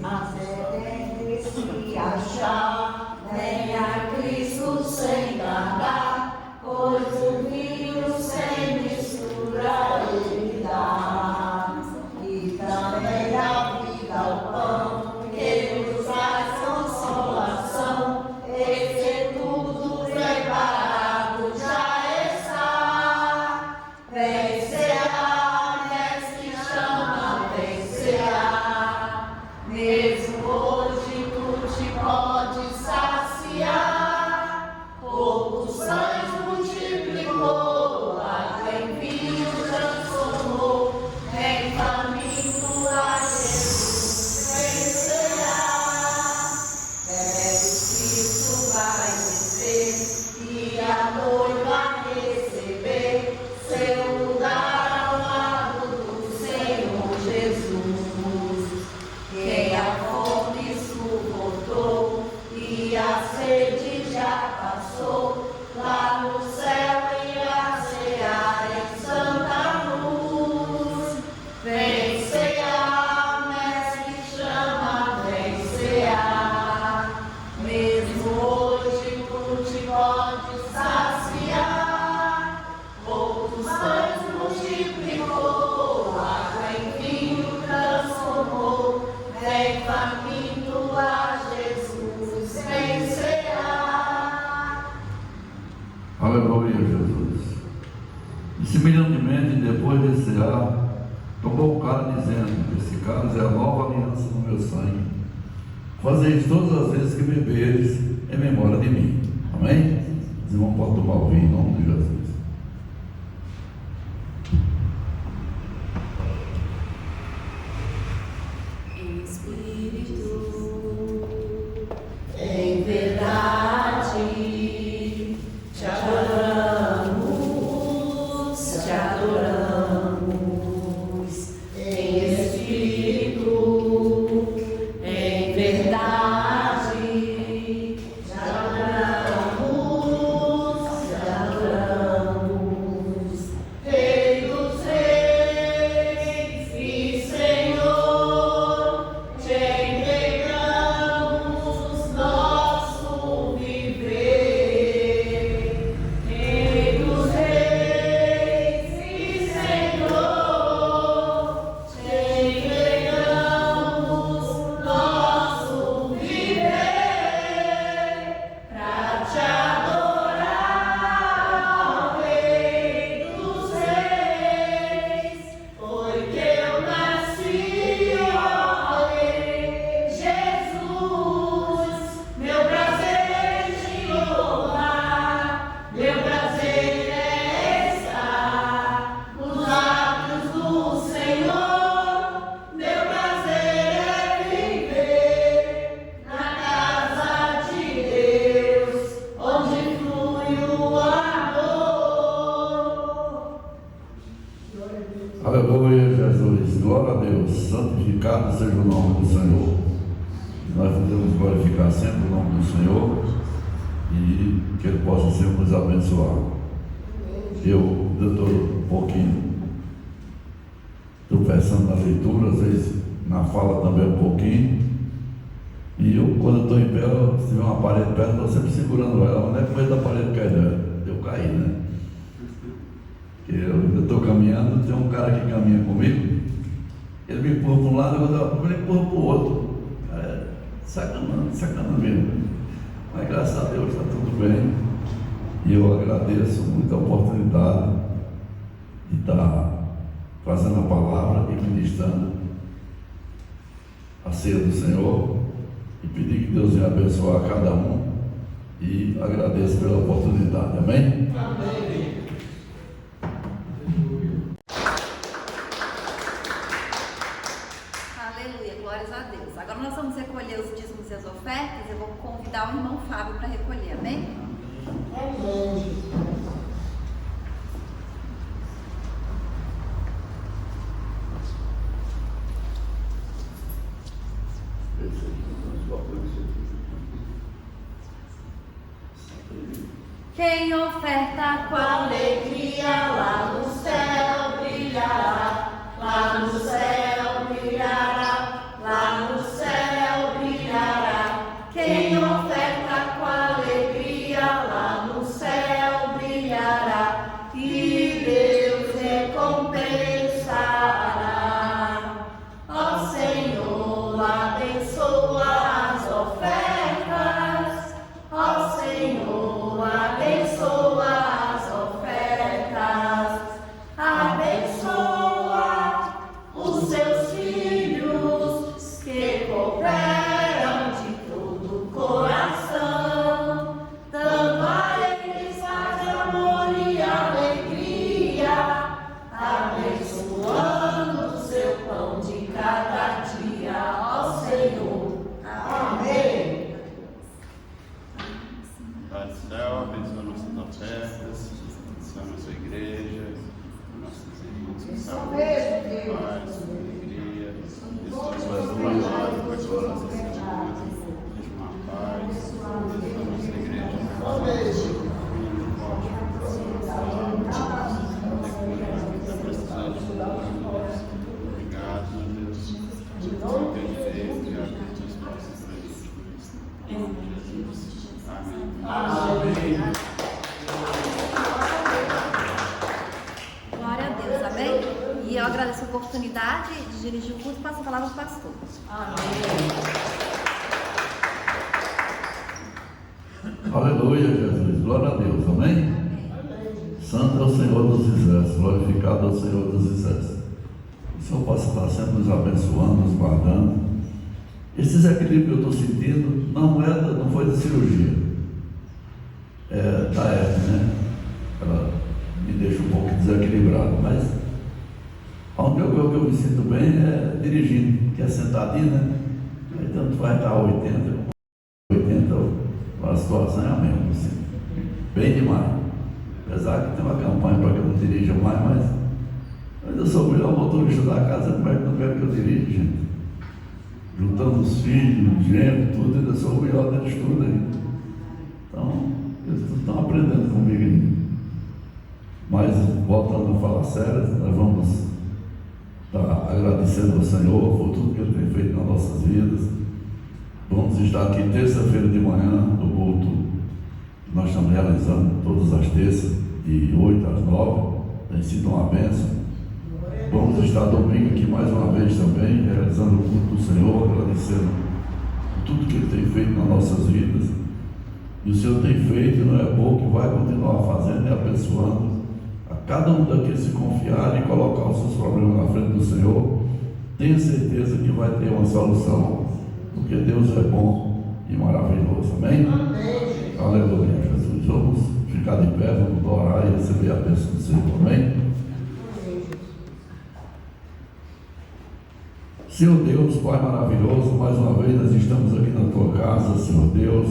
Até se achar, venha Cristo sem guardar, pois o vinho sem mistura ele dá. E também a vida ao pão, que nos traz consolação, esse tudo preparado já está. Vem cear, mestre chama, vem cear. Mesmo hoje tu te pode Aleluia, Jesus. E semelhantemente, depois desse cear, tomou o cálice, dizendo: esse cálice é a nova aliança no meu sangue. Fazeis todas as vezes que beberes em memória de mim. Amém? Os irmãos podem tomar o vinho em nome de Jesus. Em verdade, te adoramos, te adoramos. Em espírito, em verdade, te adoramos, te adoramos. Rei dos reis e Senhor, te entregamos nosso viver. Rei dos reis e Senhor, te entregamos nosso viver pra te adorar, Rei dos reis. Foi que eu nasci, ó Rei Jesus. Meu prazer é te louvar, meu prazer é estar nos atos do Senhor. Meu prazer é viver na casa de Deus, onde flui o amor. Aleluia, Jesus. Glória a Deus. Santificado seja o nome do Senhor. Nós podemos glorificar sempre o nome do Senhor e que Ele possa sempre nos abençoar. Eu estou um pouquinho tropeçando na leitura, às vezes na fala também um pouquinho. E eu, quando estou em pé, se tiver uma parede perto, estou sempre segurando ela. Não é com medo da parede cair, eu caí, né? Eu estou caminhando, tem um cara que caminha comigo, ele me empurra para um lado, eu me empurra para o outro. Cara, é sacana mesmo. Mas graças a Deus está tudo bem. E eu agradeço muito a oportunidade de estar fazendo a palavra e ministrando a ceia do Senhor. E pedir que Deus venha abençoar cada um. E agradeço pela oportunidade. Amém? Amém. Aleluia, glórias a Deus. Agora nós vamos recolher os dízimos e as ofertas. Eu vou convidar o irmão Fábio para recolher, amém? Quem oferta Com alegria lá no céu brilhará, lá no céu brilhará, lá no céu brilhará. Quem oferta com alegria lá no céu brilhará, e Deus recompensará. Ó Senhor, abençoa as ofertas. Ó Senhor, abençoa as ofertas. Abençoa os seus filhos que cooperam de todo o coração, dando a eles paz, amor e alegria, abençoando o seu pão de cada dia, ó Senhor. Amém. Pai do céu, abençoa nossas ofertas, abençoa nossa igreja, nossos irmãos com saúde, paz, alegria, abençoa suas palavras, abençoa nossa saúde, uma paz, abençoa nossa igreja, obrigado, meu Deus, por tudo que Ele fez e a que os passos para isso. Em nome de Jesus. Amém. glória a Deus, amém? E eu agradeço a oportunidade de dirigir o culto e passar a palavra ao pastor. Aleluia, Jesus. Glória a Deus. Amém? Santo é o Senhor dos exércitos, glorificado é o Senhor dos exércitos. O Senhor possa estar sempre nos abençoando, nos guardando. Esse desequilíbrio que eu estou sentindo não foi de cirurgia, é da hernia, né? Ela me deixa um pouco desequilibrado, mas a única coisa que eu me sinto bem é dirigindo, que é sentadinho, né? Aí tanto vai estar 80, a situação é a mesma, assim, bem demais. Apesar que tem uma campanha para que eu não dirija mais, mas eu sou o melhor motorista da casa, como é que não quero que eu dirija, gente? Juntando os filhos, os genros, tudo, ainda sou o melhor deles tudo aí. Então, eles estão aprendendo comigo ainda. Mas, voltando a falar sério, nós vamos estar agradecendo ao Senhor por tudo que Ele tem feito nas nossas vidas. Vamos estar aqui terça-feira de manhã, no culto que nós estamos realizando todas as terças, de 8 às 9. Tem sido uma bênção. Vamos estar domingo aqui mais uma vez também, realizando o culto do Senhor, agradecendo por tudo que Ele tem feito nas nossas vidas. E o Senhor tem feito, não é pouco, e vai continuar fazendo e abençoando a cada um daqueles que confiar e colocar os seus problemas na frente do Senhor. Tenha certeza que vai ter uma solução, porque Deus é bom e maravilhoso. Amém? Amém. Aleluia, Jesus. Vamos ficar de pé, vamos orar e receber a bênção do Senhor. Amém? Senhor Deus, Pai maravilhoso, mais uma vez nós estamos aqui na Tua casa, Senhor Deus,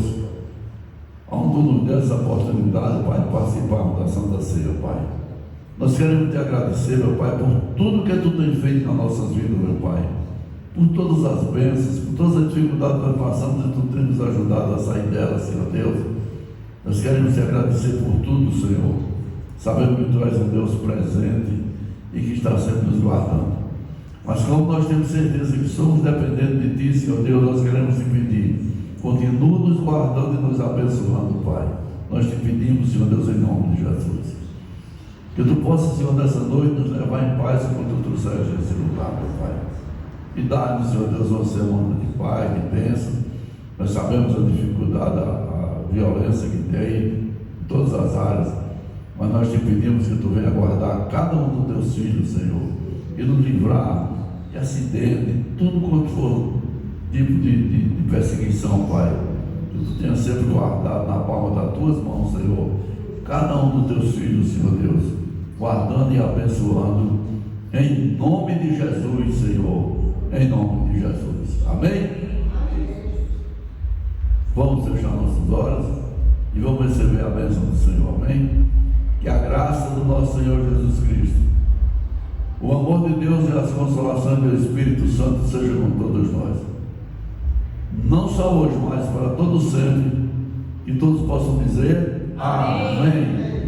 onde Tu nos deu essa oportunidade, Pai, de participarmos da Santa Ceia, Pai. Nós queremos Te agradecer, meu Pai, por tudo que Tu tem feito nas nossas vidas, meu Pai, por todas as bênçãos, por todas as dificuldades que nós passamos e Tu tem nos ajudado a sair delas, Senhor Deus. Nós queremos Te agradecer por tudo, Senhor. Sabemos que Tu és um Deus presente e que está sempre nos guardando. Mas como nós temos certeza que somos dependentes de Ti, Senhor Deus, nós queremos Te pedir, continua nos guardando e nos abençoando, Pai. Nós Te pedimos, Senhor Deus, em nome de Jesus, que Tu possa, Senhor, nessa noite nos levar em paz quando Tu trouxeres esse lugar, meu Pai. E dá-nos, Senhor Deus, uma semana de paz, de bênção. Nós sabemos a dificuldade, a violência que tem em todas as áreas, mas nós Te pedimos que Tu venha guardar cada um dos Teus filhos, Senhor, e nos livrar de acidente, tudo quanto for tipo de perseguição, Pai. Que Tu tenha sempre guardado na palma das Tuas mãos, Senhor, cada um dos Teus filhos, Senhor Deus, guardando e abençoando, em nome de Jesus, Senhor, em nome de Jesus. Amém? Vamos fechar nossos olhos e vamos receber a bênção do Senhor. Amém? Que a graça do nosso Senhor Jesus Cristo, o amor de Deus e as consolações do Espírito Santo sejam com todos nós, não só hoje, mas para todos sempre, que todos possam dizer amém.